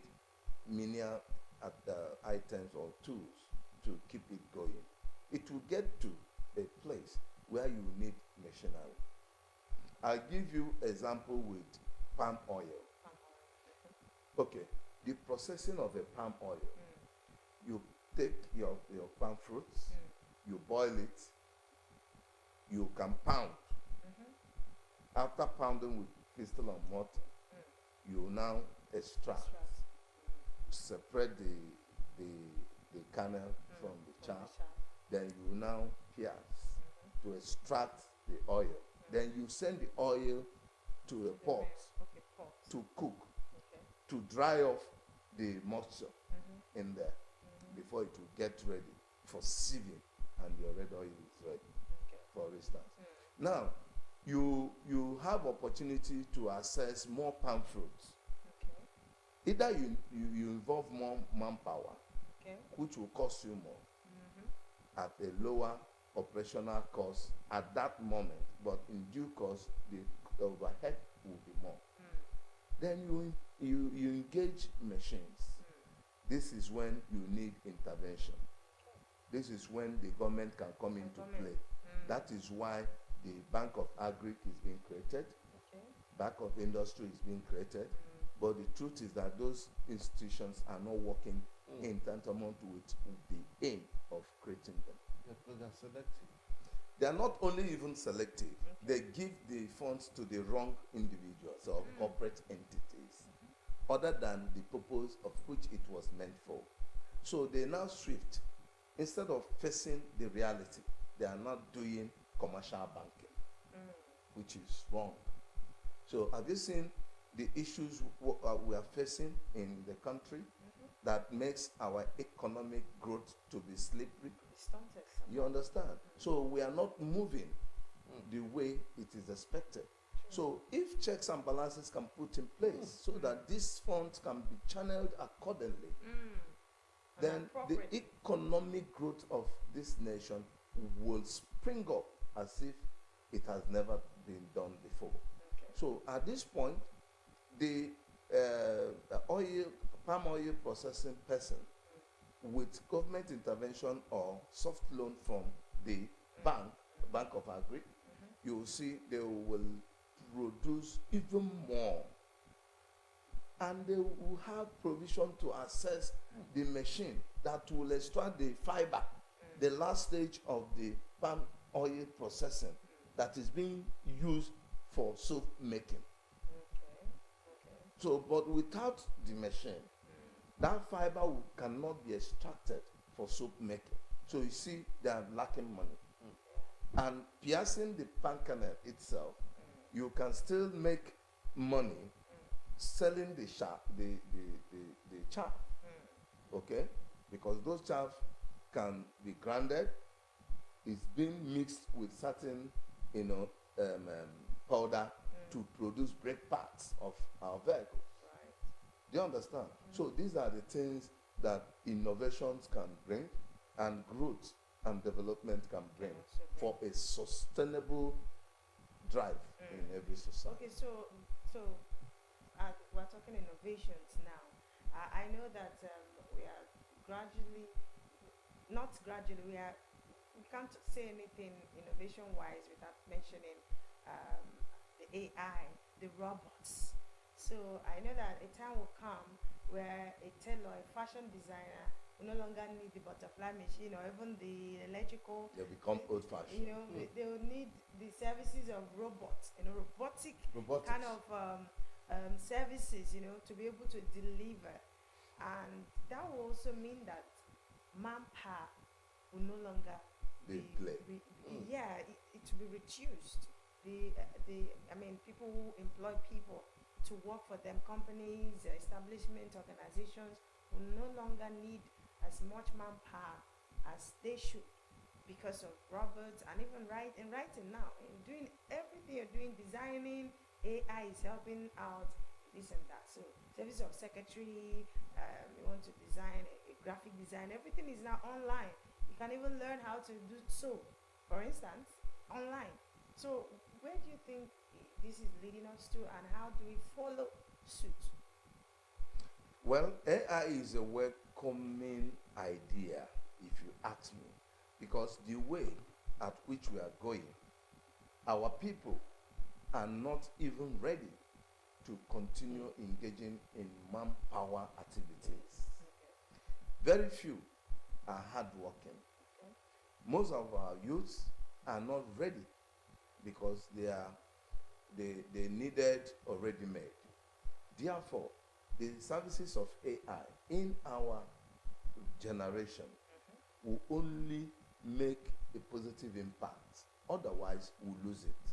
menial items or tools to keep it going, it will get to a place where you need machinery. I'll give you example with palm oil. Okay, the processing of a palm oil, you take your palm fruits, you boil it, you can pound. After pounding with pestle and mortar, you now extract, separate the kernel from the chaff. Then you now pierce to extract the oil. Then you send the oil to a pot Okay, pot. to cook, Okay. to dry off the moisture in there before it will get ready for sieving, and your red oil is ready, Okay. for instance. Now, you have opportunity to access more palm fruits. Okay. Either you involve more manpower, Okay. which will cost you more at a lower operational cost at that moment, but in due course the overhead will be more. Then you engage machines. This is when you need intervention. This is when the government can come into play. That is why the Bank of Agric is being created, Okay. Bank of Industry is being created, but the truth is that those institutions are not working in tantamount with the aim of creating them. Yeah, because they're selective. They are not only even selective, they give the funds to the wrong individuals or corporate entities, other than the purpose of which it was meant for. So they now shift. Instead of facing the reality, they are not doing commercial banking, which is wrong. So have you seen the issues we are facing in the country that makes our economic growth to be slippery? Stunted. You understand? So we are not moving the way it is expected. So if checks and balances can put in place so that these funds can be channeled accordingly, then the economic growth of this nation will spring up as if it has never been done before. Okay. So at this point, the palm oil processing person with government intervention or soft loan from the Bank of Agri, you will see they will produce even more. And they will have provision to access the machine that will extract the fiber, the last stage of the palm oil processing that is being used for soap making. So, but without the machine, that fiber cannot be extracted for soap making. So you see, they are lacking money. And piercing the palm kernel itself, you can still make money selling the chaff, okay? Because those chaff can be grounded. It's being mixed with certain, powder to produce brake parts of our vehicles. Do you understand? So these are the things that innovations can bring, and growth and development can bring for a sustainable drive in every society. Okay, so we're talking innovations now. I know that we are gradually, not gradually, we can't say anything innovation-wise without mentioning the AI, the robots. So I know that a time will come where a tailor, a fashion designer will no longer need the butterfly machine or even the electrical. They become old-fashioned. They will need the services of robots, robotics. Kind of services, to be able to deliver. And that will also mean that manpower will no longer it will be reduced. People who employ people to work for them, companies, establishments, organizations, will no longer need as much manpower as they should because of robots. And even writing now, doing everything you're doing, designing, AI is helping out this and that. So service of secretary, you want to design a graphic design, everything is now online. You can even learn how to do so, for instance, online. So where do you think this is leading us to, and how do we follow suit? Well, AI is a welcoming idea, if you ask me, because the way at which we are going, our people are not even ready to continue engaging in manpower activities. Very few are hardworking. Most of our youths are not ready because they needed already made. Therefore, the services of AI in our generation will only make a positive impact. Otherwise, we'll lose it.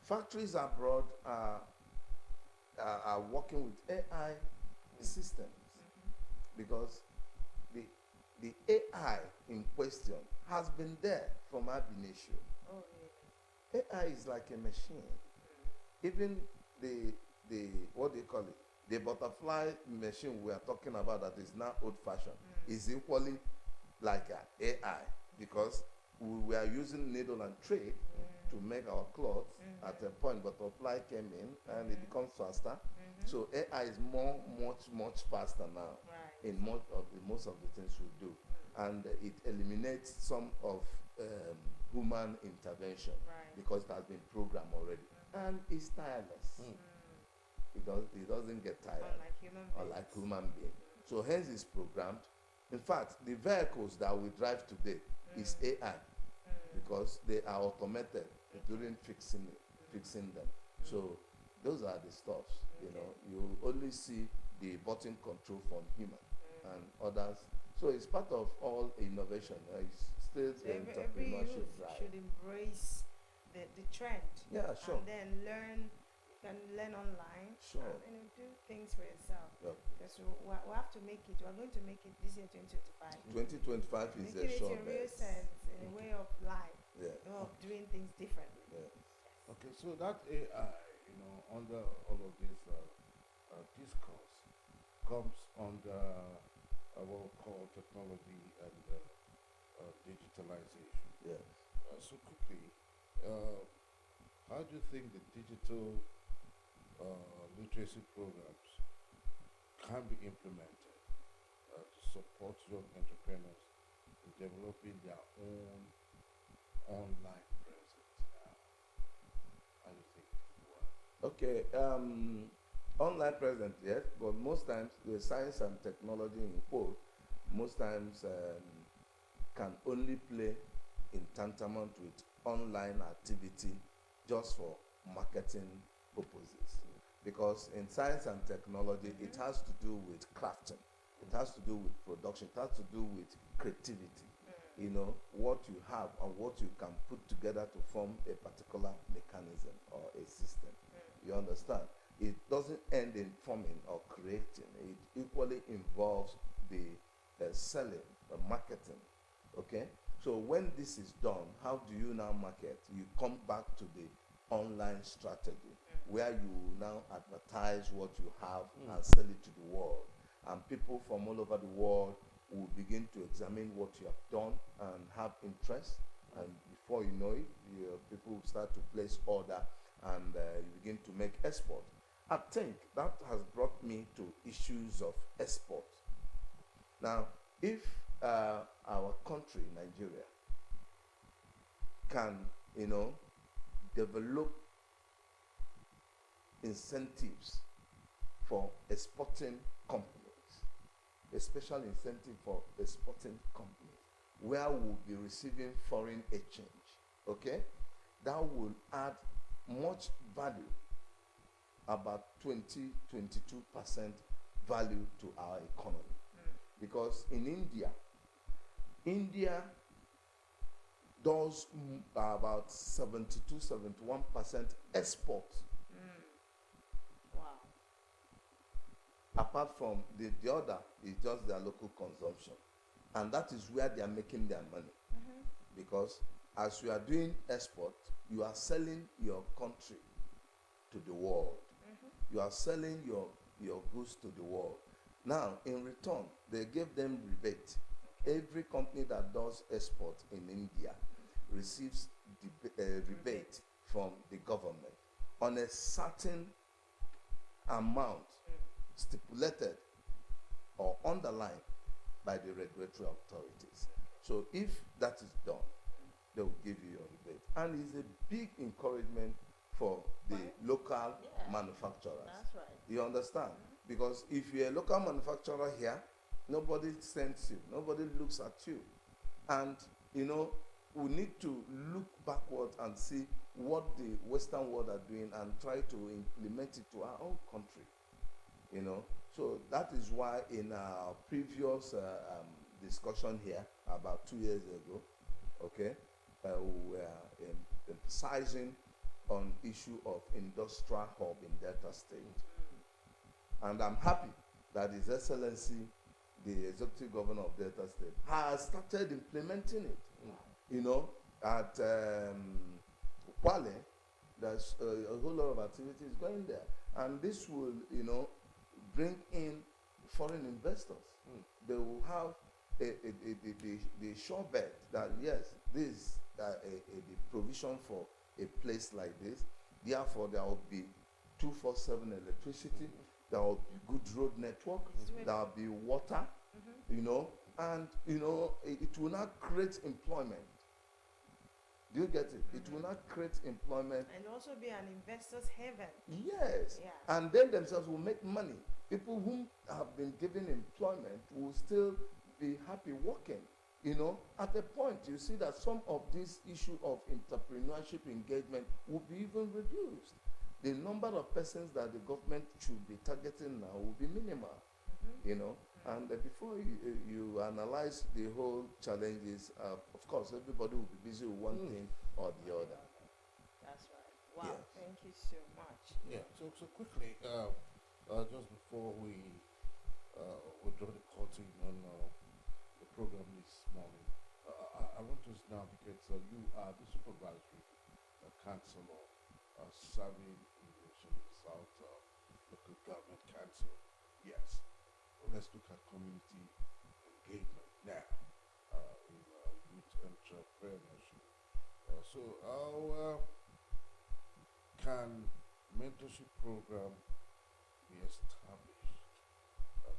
Factories abroad are working with AI systems because the AI in question has been there from ab initio. Oh, really? AI is like a machine. Even the what do you call it? The butterfly machine we are talking about that is now old-fashioned is equally like an AI because we are using needle and thread to make our clothes. At a point, butterfly came in and it becomes faster. So AI is much faster now in most of the things we do, and it eliminates some of human intervention because it has been programmed already, and it's tireless. It doesn't get tired, unlike human being. So hence it's programmed. In fact, the vehicles that we drive today is AI because they are automated during fixing them. So those are the stuffs. You only see the button control from human and others. So it's part of all innovation. It's still So every entrepreneurship youth drive. should embrace the trend. Yeah, sure. And then you can learn online. Sure. And do things for yourself. Yep. Because we have to make it. We're going to make it this year, 2025. 2025 is Making a it sure in real bet. sense, in a way of life, Yeah. of doing things differently. Yeah. Okay, so that AI, under all of this discourse, comes under what we call technology and digitalization. Yes. So quickly, how do you think the digital literacy programs can be implemented to support young entrepreneurs in developing their own online presence now? How do you think it works? Okay, online present, yes, but most times the science and technology in quote, most times can only play in tantamount with online activity just for marketing purposes. Because in science and technology, it has to do with crafting, it has to do with production, it has to do with creativity. You know, what you have and what you can put together to form a particular mechanism or a system. You understand? It doesn't end in forming or creating. It equally involves the selling, the marketing. Okay? So when this is done, how do you now market? You come back to the online strategy where you now advertise what you have and sell it to the world. And people from all over the world will begin to examine what you have done and have interest. And before you know it, people will start to place order and you begin to make export. I think that has brought me to issues of export. Now, if our country, Nigeria, can, develop incentives for exporting companies, especially incentive for exporting companies, where we'll be receiving foreign exchange, okay? That will add much value, about 20-22% value to our economy. Because in India does about 72-71% export. Wow. Apart from the other is just their local consumption. And that is where they are making their money. Because as you are doing export, you are selling your country to the world. You are selling your goods to the world. Now, in return, they give them rebate. Every company that does export in India receives rebate from the government on a certain amount stipulated or underlined by the regulatory authorities. So if that is done, they will give you your rebate. And it's a big encouragement for the local manufacturers. That's right. You understand? Because if you're a local manufacturer here, nobody sends you, nobody looks at you. And, we need to look backward and see what the Western world are doing and try to implement it to our own country. So that is why in our previous discussion here about 2 years ago, okay, we were emphasizing on issue of industrial hub in Delta State. And I'm happy that His Excellency, the Executive Governor of Delta State, has started implementing it. At Kwale, there's a whole lot of activities going there. And this will, bring in foreign investors. They will have the sure bet that, yes, this is the provision for a place like this. Therefore, there will be 247 electricity. There will be good road network. There will be water, and, it will not create employment. Do you get it? It will not create employment. And also be an investor's heaven. Yes. Yeah. And then themselves will make money. People who have been given employment will still be happy working. At a point, you see that some of this issue of entrepreneurship engagement will be even reduced. The number of persons that the government should be targeting now will be minimal. And before you analyze the whole challenges, of course, everybody will be busy with one thing or the other. That's right. Wow. Yes. Thank you so much. Yeah, so quickly, just before we draw the curtain on the program this morning, I want us now, because you are the supervisory councillor serving in the South Local Government Council. Yes. Let's look at community engagement now in youth entrepreneurship. So how can mentorship program be established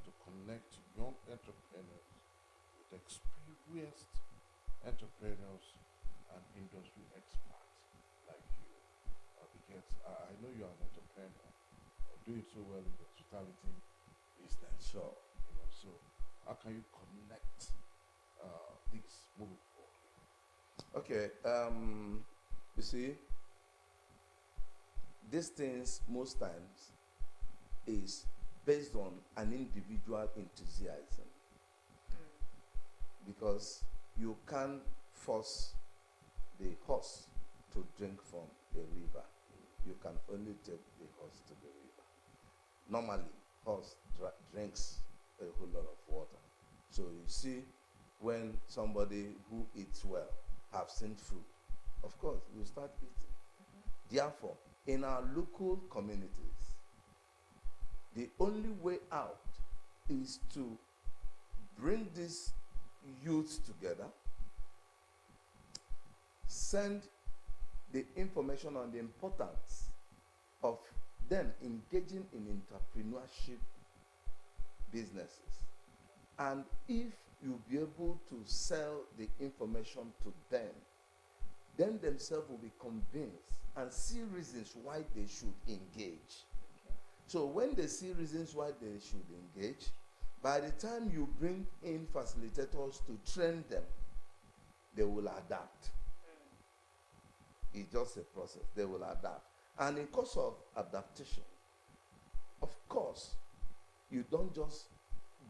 to connect young entrepreneurs with experienced entrepreneurs and industry experts like you. Because I know you're an entrepreneur, doing so well in the hospitality business. Sure. So how can you connect this moving forward? Okay. You see, these things most times is based on an individual enthusiasm, because you can't force the horse to drink from a river. You can only take the horse to the river. Normally, horse drinks a whole lot of water. So you see, when somebody who eats well have seen food, of course, you start eating. Therefore, in our local communities, the only way out is to bring these youths together, send the information on the importance of them engaging in entrepreneurship businesses. And if you'll be able to sell the information to them, then themselves will be convinced and see reasons why they should engage. So when they see reasons why they should engage, by the time you bring in facilitators to train them, they will adapt. It's just a process. They will adapt. And in course of adaptation, of course, you don't just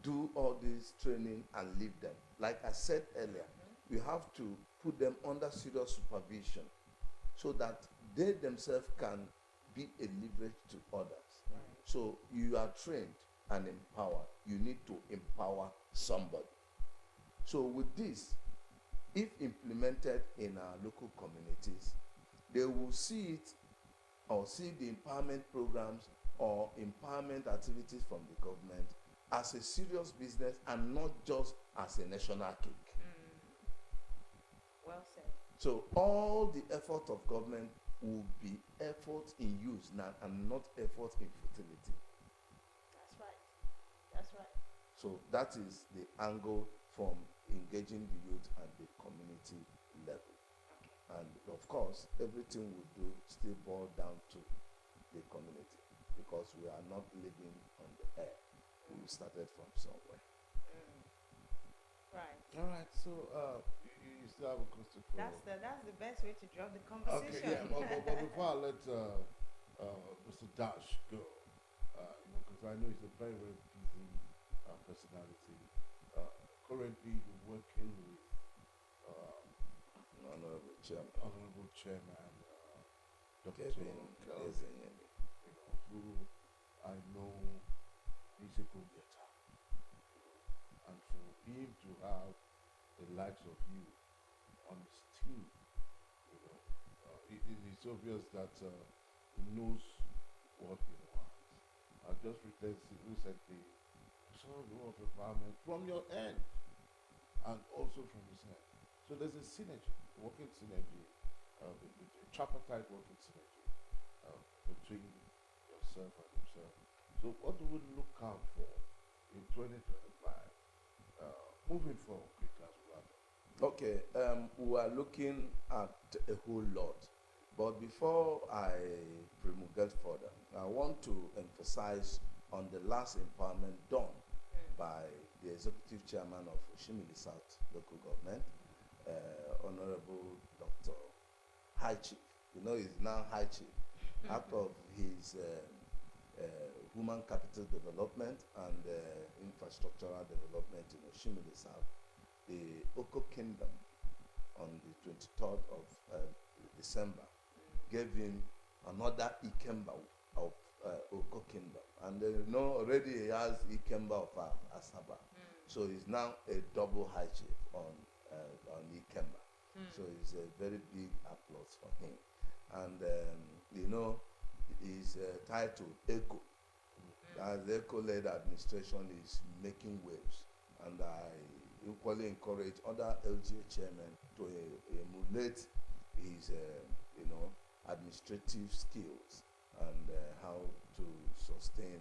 do all this training and leave them. Like I said earlier, you have to put them under serious supervision so that they themselves can be a leverage to others. Right. So you are trained and empowered. You need to empower somebody. So with this, if implemented in our local communities, they will see it or see the empowerment programs or empowerment activities from the government as a serious business and not just as a national cake. Well said. So all the effort of government will be effort in use now and not effort in futility. That's right. That's right. So that is the angle from engaging the youth at the community level. And of course, everything we do still boils down to the community, because we are not living on the air. We started from somewhere. Right. All right. So you still have a question for? That's the best way to drop the conversation. Okay. Yeah. But before I let Mr. Dash go, because I know he's a very very busy personality. Currently, you're working with Honorable Chairman Dr. Kelvin, who I know is a go-getter. And for him to have the likes of you on his team, it's obvious that he knows what he wants. I just recently saw a lot of empowerment from your end and also from his end. So there's a synergy, working synergy, a tripartite working synergy between yourself and himself. So what do we look out for in 2025, moving forward, because Okay, we are looking at a whole lot. But before I promulgate further, I want to emphasize on the last empowerment done by the executive chairman of Oshimili South local government, Honorable Dr. High Chief. He's now High Chief. Out of his human capital development and infrastructural development in Oshimili South, the Oko Kingdom on the 23rd of December gave him another Ikemba of Oko Kingdom. And already he has Ikemba of Asaba. So he's now a double High Chief on Ikemba. So it's a very big applause for him. And his title, ECHO. As the ECHO-led administration is making waves. And I equally encourage other LGA chairmen to emulate his administrative skills and how to sustain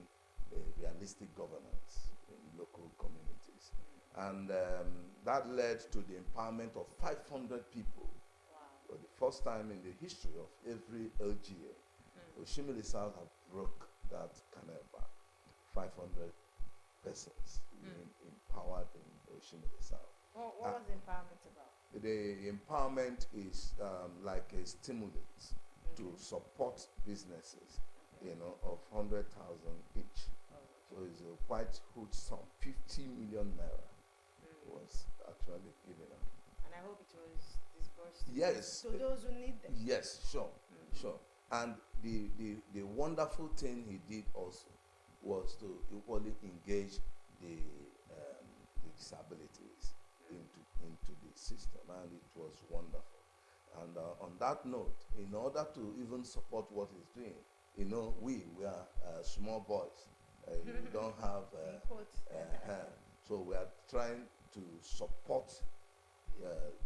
a realistic governance in local communities. And that led to the empowerment of 500 people. For the first time in the history of every LGA, Oshimili South have broke that canal back. 500 persons being empowered in Oshimili South. What was empowerment about? The empowerment is like a stimulus to support businesses, of 100,000 each. So it's a quite huge sum. 50 million naira was actually given out. And I hope it was disbursed Yes. to those who need them. Yes, sure. And the wonderful thing he did also was to equally engage the disabilities into the system, and it was wonderful. And on that note, in order to even support what he's doing, we are small boys. We don't have so we are trying to support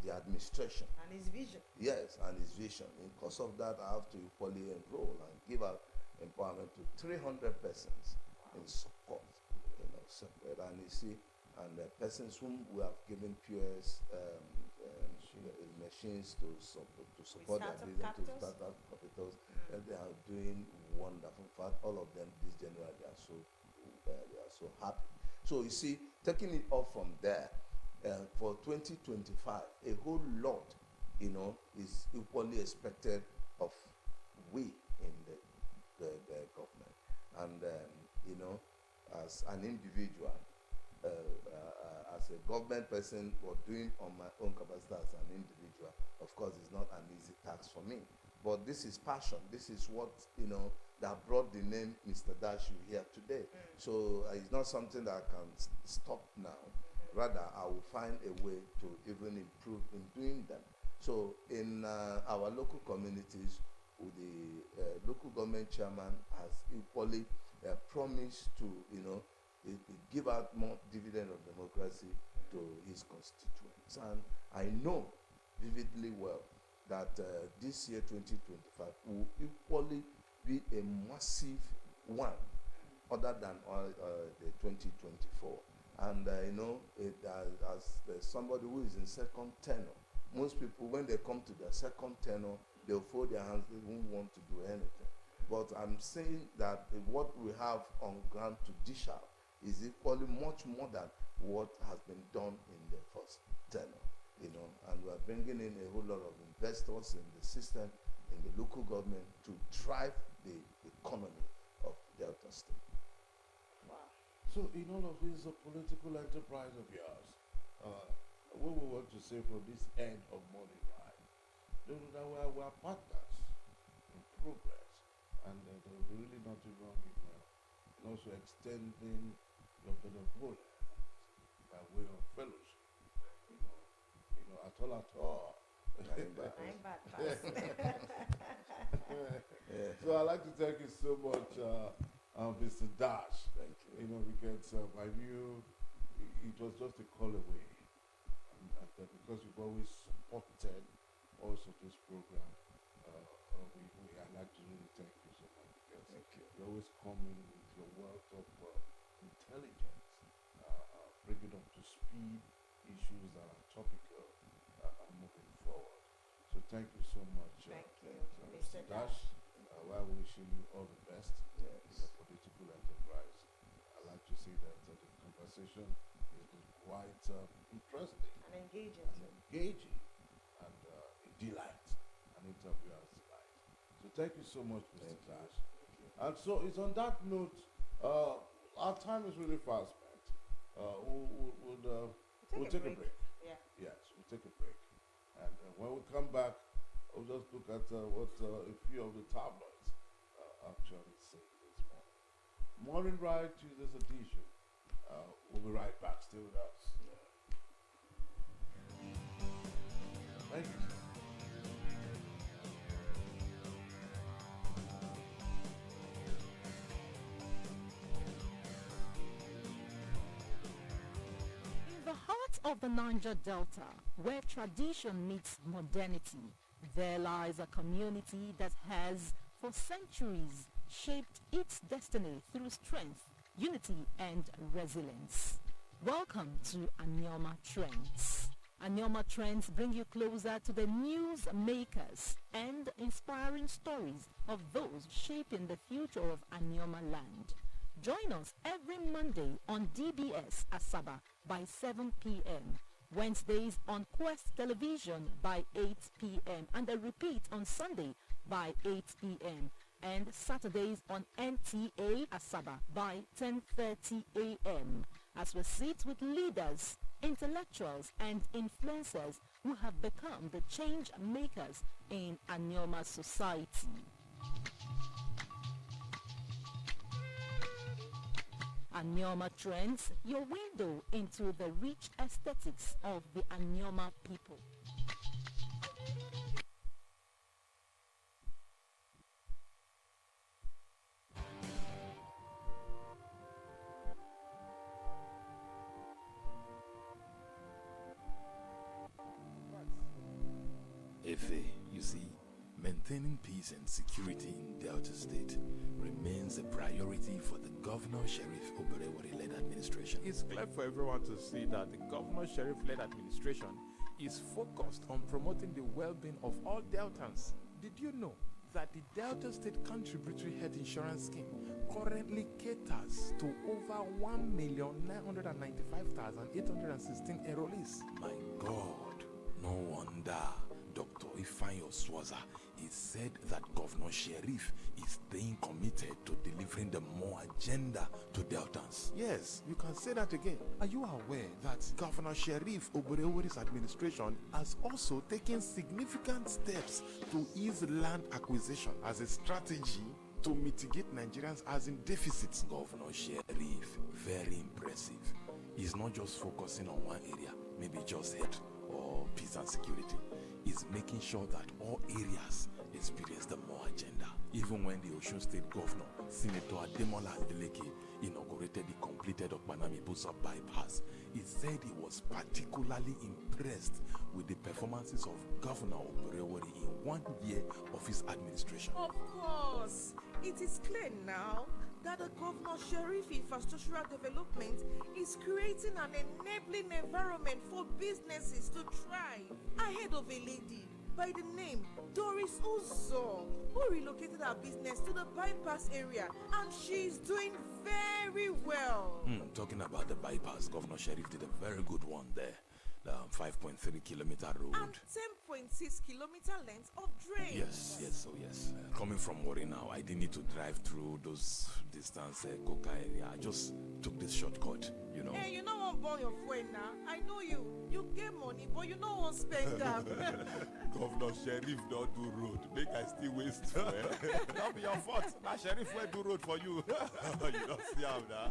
the administration and his vision. Yes, and his vision. Because of that, I have to equally enroll and give out empowerment to 300 persons in support, separate. And you see, and the persons whom we have given POS machines to support their business, to start up capitals, and they are doing wonderful. In fact, all of them this January, they are so happy. So you see, taking it off from there, for 2025, a whole lot, is equally expected of we in the government. And, as an individual, as a government person, or doing on my own capacity as an individual, of course, it's not an easy task for me. But this is passion. This is what, that brought the name Mr. Dash you here today. So it's not something that I can stop now. Rather, I will find a way to even improve in doing them. So in our local communities, the local government chairman has equally promised to, give out more dividend of democracy to his constituents. And I know vividly well that this year, 2025, will equally be a massive one, other than the 2024. And as somebody who is in second tenure, most people, when they come to their second tenure, they'll fold their hands, they won't want to do anything. But I'm saying that what we have on ground to dish out is equally much more than what has been done in the first tenure, and we're bringing in a whole lot of investors in the system, in the local government, to drive the economy of Delta State. So in all of this political enterprise of yours, what we want to say from this end of morning ride, that we're partners in progress, and there's really nothing wrong in also extending your benevolence by way of fellowship, at all. I'm bad. So I'd like to thank you so much, Mr. Dash. Thank you. Because I knew it was just a call away, and because you've always supported also this program, I'd like to really thank you so much, because you always come in with your wealth of intelligence, bringing up to speed issues that are topical and moving forward. So thank you so much. Thank you, Mr. Dash. While wishing you all the best in your political enterprise. I'd like to say that the conversation has been quite interesting And engaging. And a delight, an interviewer's delight. So thank you so much, Mr. Dash. And so it's on that note, our time is really fast spent. We'll take a break. Yeah. Yes, we'll take a break. And when we come back, we'll just look at what a few of the tabloids actually say this morning. Morning Ride, Tuesday's edition. We'll be right back. Stay with us. Thank you. In the heart of the Niger Delta, where tradition meets modernity, there lies a community that has, for centuries, shaped its destiny through strength, unity and resilience. Welcome to Anioma Trends. Anioma Trends bring you closer to the news makers and inspiring stories of those shaping the future of Anioma land. Join us every Monday on DBS Asaba by 7 p.m. Wednesdays on Quest Television by 8 p.m. and a repeat on Sunday by 8 p.m. and Saturdays on NTA Asaba by 10:30 a.m. as we sit with leaders, intellectuals and influencers who have become the change makers in Anioma society. Anioma Trends, your window into the rich aesthetics of the Anioma people. Efe, you see, maintaining peace and security in Delta State remains a priority for the Governor Sheriff Oberewori-led administration. It's clear for everyone to see that the Governor Sheriff-led administration is focused on promoting the well-being of all Deltans. Did you know that the Delta State Contributory Health Insurance Scheme currently caters to over 1,995,816 enrollees? My God, no wonder Dr. Ifeanyi Oswaza is said that Governor Sheriff is staying committed to delivering the more agenda to Deltans. Yes, you can say that again. Are you aware that Governor Sheriff Oberewori's administration has also taken significant steps to ease land acquisition as a strategy to mitigate Nigerians' housing deficits? Governor Sheriff, very impressive. He's not just focusing on one area, maybe just health or peace and security. Is making sure that all areas experience the more agenda. Even when the Osun State Governor, Senator Ademola Adeleke, inaugurated the completed Okpanami-Busa bypass, he said he was particularly impressed with the performances of Governor Oberewori in 1 year of his administration. Of course, it is clear now that the Governor Sheriff Infrastructural Development is creating an enabling environment for businesses to thrive. Ahead of a lady by the name Doris Uzo, who relocated her business to the bypass area, and she is doing very well. Talking about the bypass, Governor Sheriff did a very good one there. The 5.3 kilometer road. And 10.6 kilometer length of drains. Yes. Coming from Wari now, I didn't need to drive through those distance Coca area. I just took this shortcut, you know. Hey, you know what burn your friend now? I know you. You get money, but you know what spend them. Governor Sheriff don't do road. Make I still waste fuel. Not be your fault. Now Sheriff will do road for you. You don't see how now.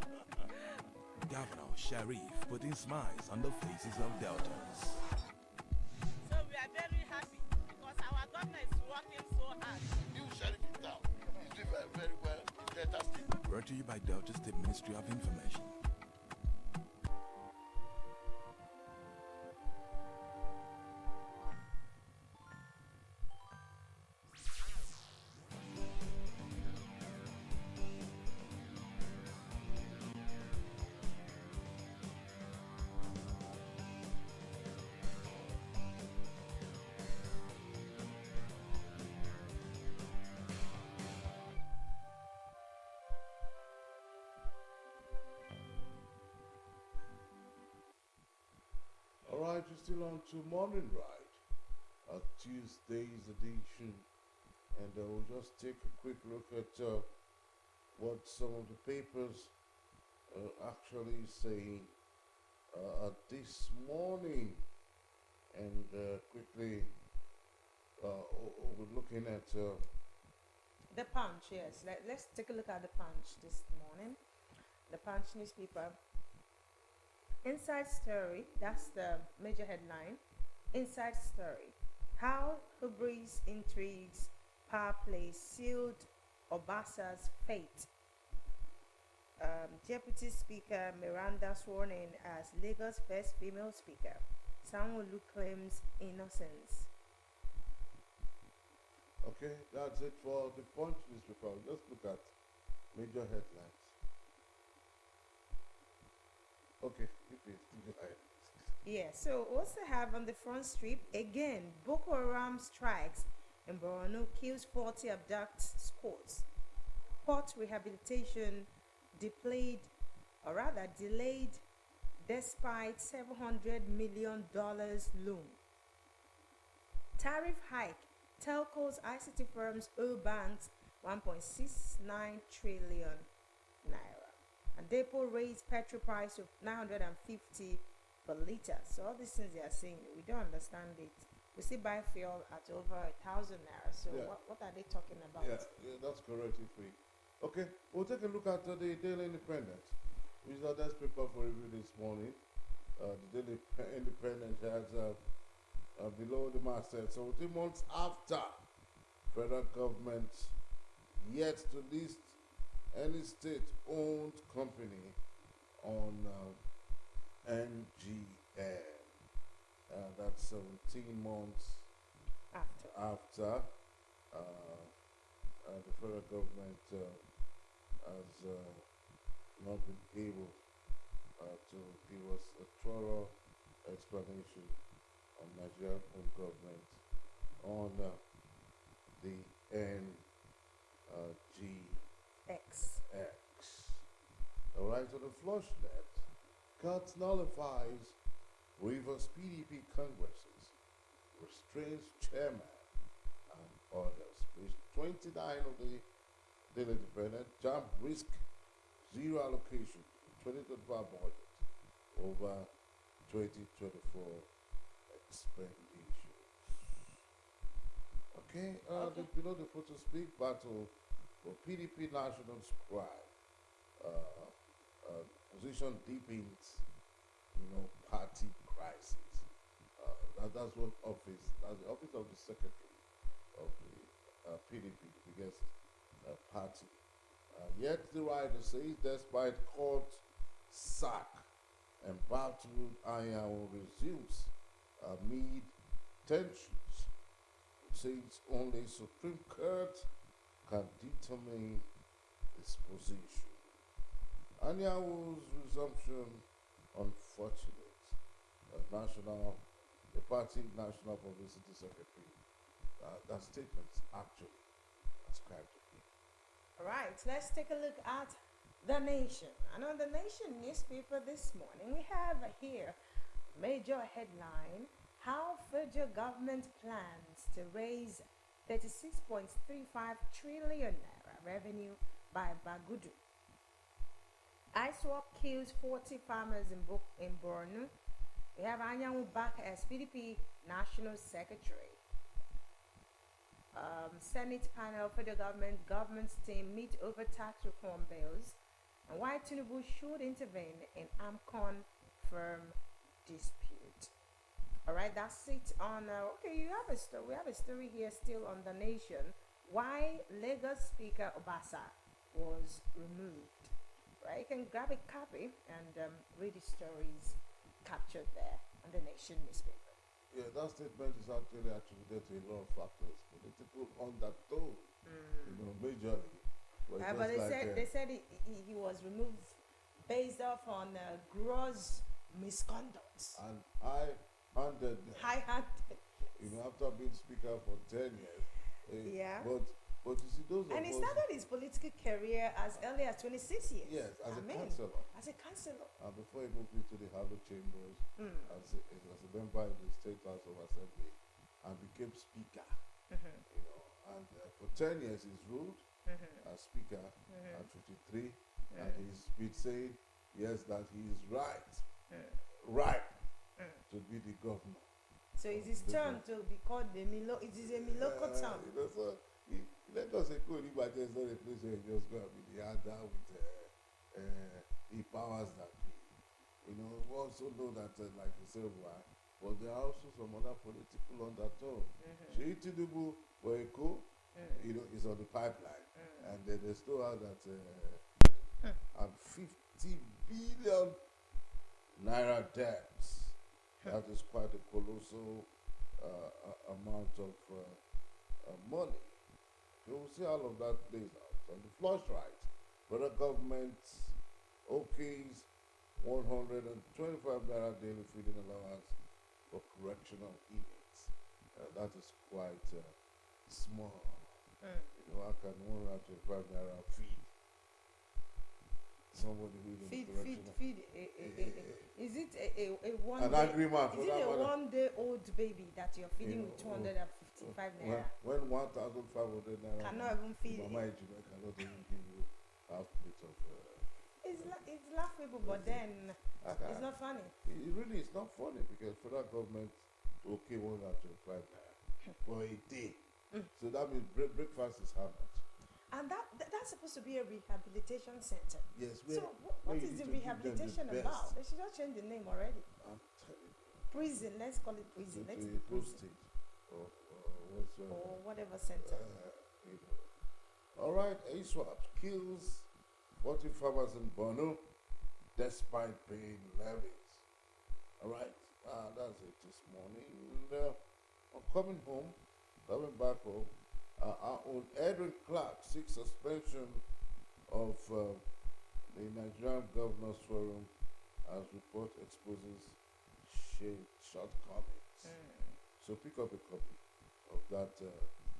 Governor Sheriff putting smiles on the faces of Deltans. So we are very happy because our governor is working so hard. New Sheriff in town. He's doing very, very well in Delta State. Brought to you by Delta State Ministry of Information. Alright, you're still on to Morning Ride, Tuesday's edition, and we'll just take a quick look at what some of the papers actually say this morning, and quickly we're looking at The Punch, yes. Let's take a look at the Punch this morning. The Punch newspaper. Inside story, that's the major headline. Inside story. How hubris, intrigues, power play sealed Obasa's fate. Deputy Speaker Miranda sworn in as Lagos' first female speaker. Sanwo-Olu claims innocence. okay, that's it for the Punch newspaper. Let's look at major headlines. Okay, keep it. Yeah, so also have on the front strip again Boko Haram strikes in Borno kills 40 abduct squads. Port rehabilitation deployed, or rather delayed, despite $700 million loan. Tariff hike. Telcos, ICT firms owe banks 1.69 trillion naira. And depot raised petrol price to 950 per liter. So all these things they are saying, we don't understand it. We still buy fuel at over 1,000 naira. So Yeah. what are they talking about? Yeah, that's correct, Ifri. Okay, we'll take a look at the Daily Independent, which is our desk paper for review this morning. The Daily Independent has below the masthead. So 2 months after federal government yet to list any state-owned company on NGN. That's 17 months after the federal government has not been able to give us a thorough explanation on Nigerian own government on the NGX. All right, so the FlushNet cuts nullifies Rivers PDP Congresses, restrains chairman and others. Page 29 of the Daily Independent, jump risk zero allocation 2025 budget over 2024 expenditure. Okay, below the photo speak battle for PDP national scribe. Position deepens, party crisis. That's one office. That's the office of the secretary of the PDP, the biggest party. Yet the writer says, despite court sack, embattled Anyanwu resumes amid tensions. It says only Supreme Court can determine its position. Anyanwu's resumption unfortunate. The party national publicity secretary. That statement is actually ascribed to him. All right, let's take a look at The Nation. And on The Nation newspaper this morning, we have here major headline: how federal government plans to raise 36.35 trillion naira revenue by Bagudu. ISWAP kills 40 farmers in Borno. We have Anyanwu back as PDP National Secretary. Senate panel, federal government's team meet over tax reform bills, and why Tinubu should intervene in AMCON firm dispute. All right, that's it on. Okay, you have a story. We have a story here still on The Nation. Why Lagos Speaker Obasa was removed. Right, you can grab a copy and read the stories captured there on The Nation newspaper. Yeah, that statement is actually attributed to a lot of factors, political undertone, majorly. But they said he was removed based off on gross misconduct. And high-handed. High-handed. After being speaker for 10 years. Yeah. But you see, those and he started his political career as early as 26 years. Yes, as a councillor. As a councillor. And before he moved into the Harlow Chambers, as a member of the State House of Assembly, and became speaker. And for 10 years he's ruled as speaker at 53, and he's been saying, yes, that he is right to be the governor. So it's his turn to be called the Milo. It is a Miloko town. So let us say, is not a place where you just go and be the other with the powers that be. We also know that, like you said, but there are also some other political undertones. Sheyi Tinubu Boyko, is on the pipeline, and then they still have that and 50 billion naira debts. That is quite a colossal amount of money. You will see all of that plays out. On the flush right, federal government okays 125 naira daily feeding allowance for correctional inmates. That is quite small. You know, how can 125 naira feed somebody who is in correctional? Is it a one An day, agreement for is it that a matter. 1 day old baby that you're feeding with 255 naira? When 1,500 naira, Cannot even feed Mama it. Ejima cannot even give you half plate of. It's laughable, but then it's not funny. It really is not funny because federal government okay 125 naira for a day. So that means breakfast is how much? And that's supposed to be a rehabilitation center. Yes. So what is the rehabilitation about? They should just change the name already. I'm telling you. Prison, let's call it prison. To Let's a do post prison. state or Or whatever center. you know. All right, ASWAP kills 40 farmers in Borno despite paying levies. All right, that's it this morning. And, I'm coming back home. Our own Edwin Clark seeks suspension of the Nigerian Governors Forum as report exposes shortcomings. So pick up a copy of that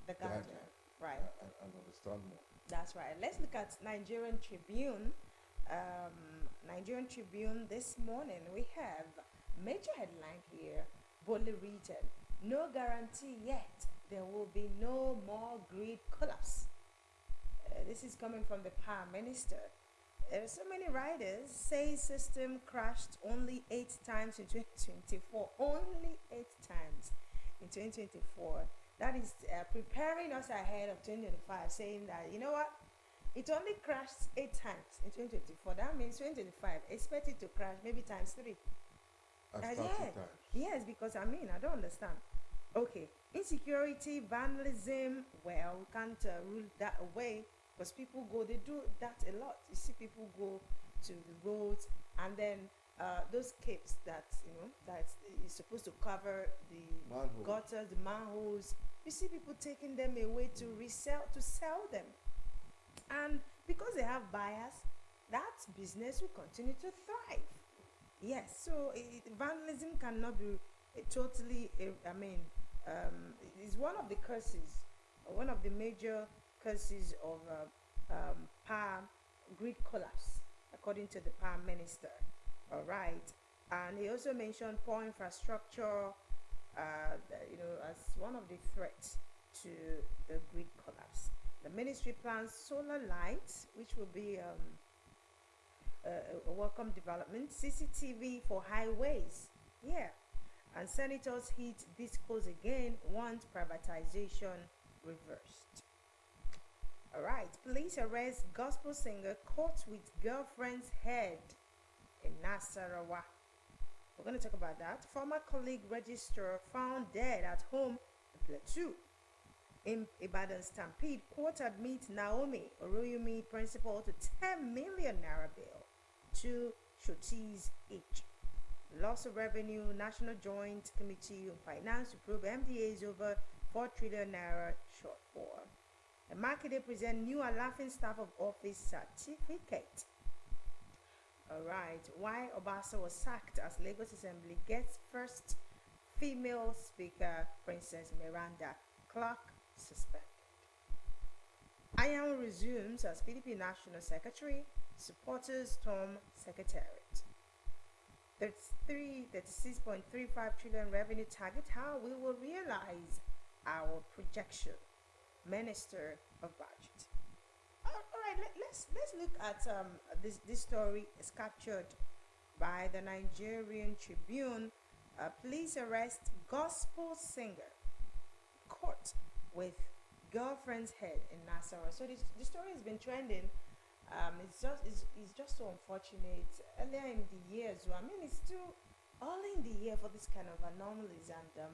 The Guardian. Right. and understand more. That's right. Let's look at Nigerian Tribune. Nigerian Tribune this morning, we have major headline here, boldly written, no guarantee yet there will be no more grid collapse. This is coming from the Power Minister. There are so many writers say system crashed only 8 times in 2024. Only 8 times in 2024. That is preparing us ahead of 2025, saying that, you know what? It only crashed 8 times in 2024. That means 2025, expect it to crash maybe times 3. As 30 times. Yes, because I don't understand. Okay, insecurity, vandalism, well, we can't rule that away because people they do that a lot. You see people go to the roads and then those capes that, that is supposed to cover the gutters, the manholes. You see people taking them away to sell them. And because they have buyers, that business will continue to thrive. Yes, so vandalism cannot be totally, it's one of the curses, one of the major curses of power grid collapse, according to the Power Minister. All right. And he also mentioned poor infrastructure, as one of the threats to the grid collapse. The ministry plans solar lights, which will be a welcome development. CCTV for highways. Yeah. And senators hit discourse again, want privatization reversed. All right. Police arrest gospel singer caught with girlfriend's head in Nasarawa. We're going to talk about that. Former colleague registrar found dead at home in Plateau. In Ibadan Stampede, court admits Naomi Oroyumi principal to 10 million naira bail, 2 sureties each. Loss of revenue, National Joint Committee on Finance to probe MDA's over 4 trillion naira shortfall. The Makinde present new Alafin staff of office certificate. All right, why Obasa was sacked as Lagos Assembly gets first female speaker, Princess Miranda Clark, suspended. Ayan resumes as PDP National Secretary, supporters storm Secretariat. 36.35 trillion revenue target, how we will realize our projection. Minister of Budget. All right, let's look at this story is captured by the Nigerian Tribune. Police arrest gospel singer caught with girlfriend's head in Nasarawa. So this story has been trending. It's just so unfortunate. Earlier in the year as well. It's still early in the year for this kind of anomalies and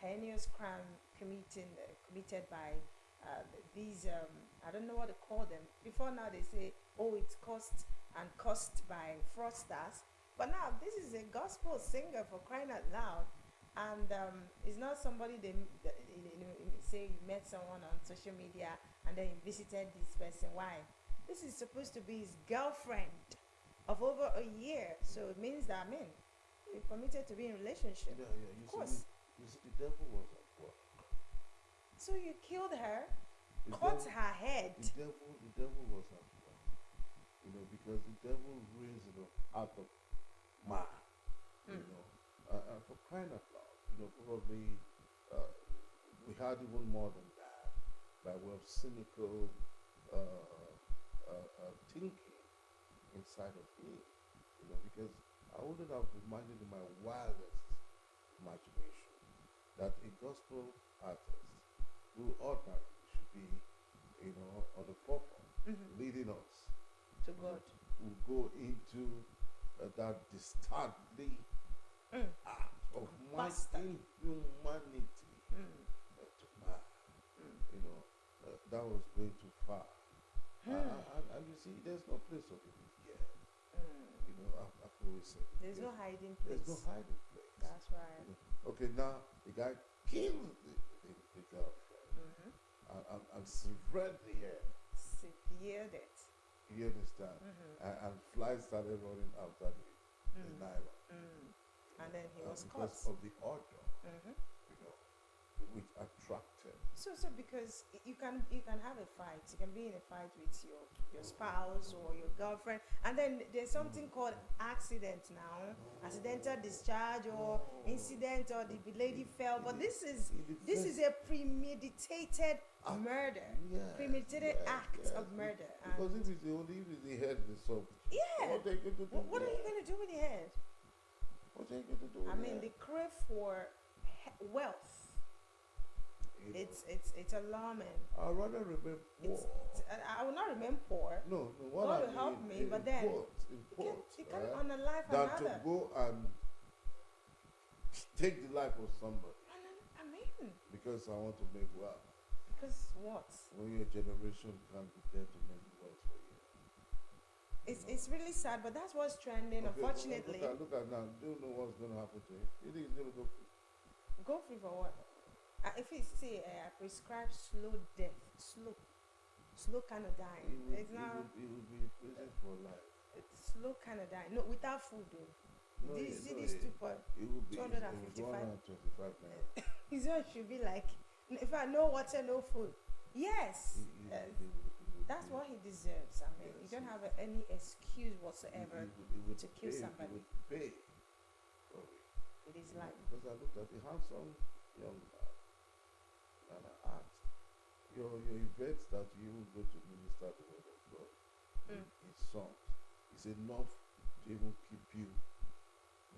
heinous crime committed by these I don't know what to call them. Before now they say, oh, it's caused by fraudsters, but now this is a gospel singer, for crying out loud, and it's not somebody say you met someone on social media and then you visited this person. Why? This is supposed to be his girlfriend. of over a year. So it means that, you're committed to be in relationship. Yeah, Of course. You see, the devil was at work. So you killed her, The cut devil- her head. The devil was at work. Because the devil raised out of man. For crying out loud, probably we had even more than that by way of cynical thinking inside of me. Because I wouldn't have imagined in my wildest imagination that a gospel artist who ordinarily should be, on the forefront, leading us To God. will go into that dastardly act of my inhumanity to man. That was going too far. And you see, there's no place of it here. I've always said. There's no hiding place. There's no hiding place. That's right. Okay, now the guy kills the girlfriend and severely hurt. Severed it. You understand? And flies started running after the nylon. And then he was caught. Because of the order, which attracted. So because you can have a fight. You can be in a fight with your spouse or your girlfriend, and then there's something called accident now, accidental discharge or incident, or the lady fell. But this is a premeditated murder, premeditated act of murder. Because if it's the head, the soul. Yeah. What are you going to do? What are you going to do with the head? What are you going to do? I mean, they crave for wealth. It's alarming. I'd rather remain poor. I will not remain poor. No, God will help me, but then you can unalive than another. to go and take the life of somebody. I mean, because I want to make wealth. Because what? When your generation can't be there to make wealth for you. It's really sad, but that's what's trending. Okay, Unfortunately, look at now. Do you know what's going to happen to him? You think he's going to go free? Go free for what? If it's say I prescribe slow death, slow kind of dying. He will be in prison for life. It's slow kind of dying. No, without food though. No, This stupid. It will be 255. 125 naira. His own should be like, if I no water, no food. Yes. That's what he deserves. I mean, you don't have any excuse whatsoever to kill somebody. He would pay for it. It is like. Because I looked at the handsome young man and I asked, your events that you go to minister the word of God in songs is enough to even keep you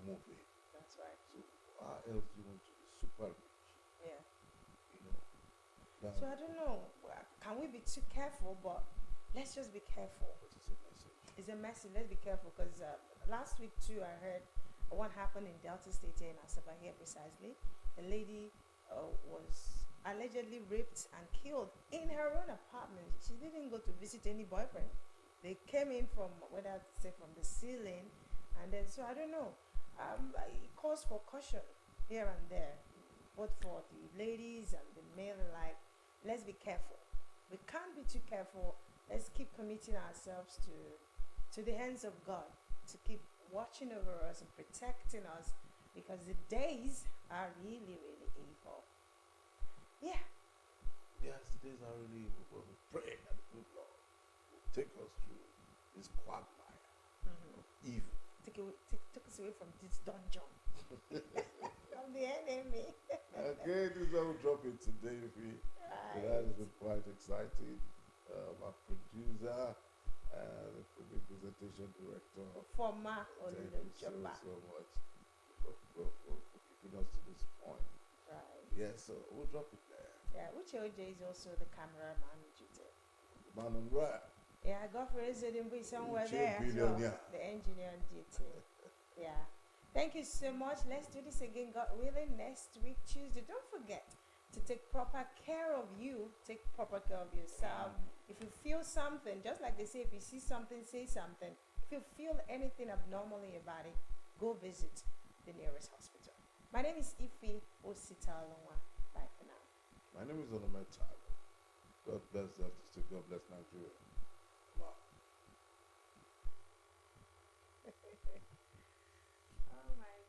moving. That's right. So how else do you want to be super rich? Yeah. That, so I don't know. Can we be too careful? But let's just be careful. It's a message. It's a message. Let's be careful because last week too, I heard what happened in Delta State here in Asaba here precisely. A lady was allegedly raped and killed in her own apartment. She didn't go to visit any boyfriend. They came in from from the ceiling, and then so I don't know. It calls for caution here and there, both for the ladies and the male alike. Let's be careful. We can't be too careful. Let's keep committing ourselves to the hands of God, to keep watching over us and protecting us, because the days are really, really evil. Yeah. Yes, the days are really evil, but we pray that the good Lord will take us through this quagmire of evil. Take us away from this dungeon. From the enemy. Okay, this is how we drop it today. It has been quite exciting. Our producer and the presentation director. Former Thank you so much for keeping us to this point. Right. Yeah, so we'll drop it there. Yeah, Uche OJ is also the cameraman. Man on right. Yeah, Godfrey is somewhere Uche there as well. billionaire. The engineer on duty. Yeah. Thank you so much. Let's do this again, God willing, next week, Tuesday. Don't forget to take proper care of you. Take proper care of yourself. If you feel something, just like they say, if you see something, say something. If you feel anything abnormally about it, go visit the nearest hospital. My name is Ife Ositalonwa. Bye for now. My name is Onometa. God bless the artist. God bless Nigeria. Oh my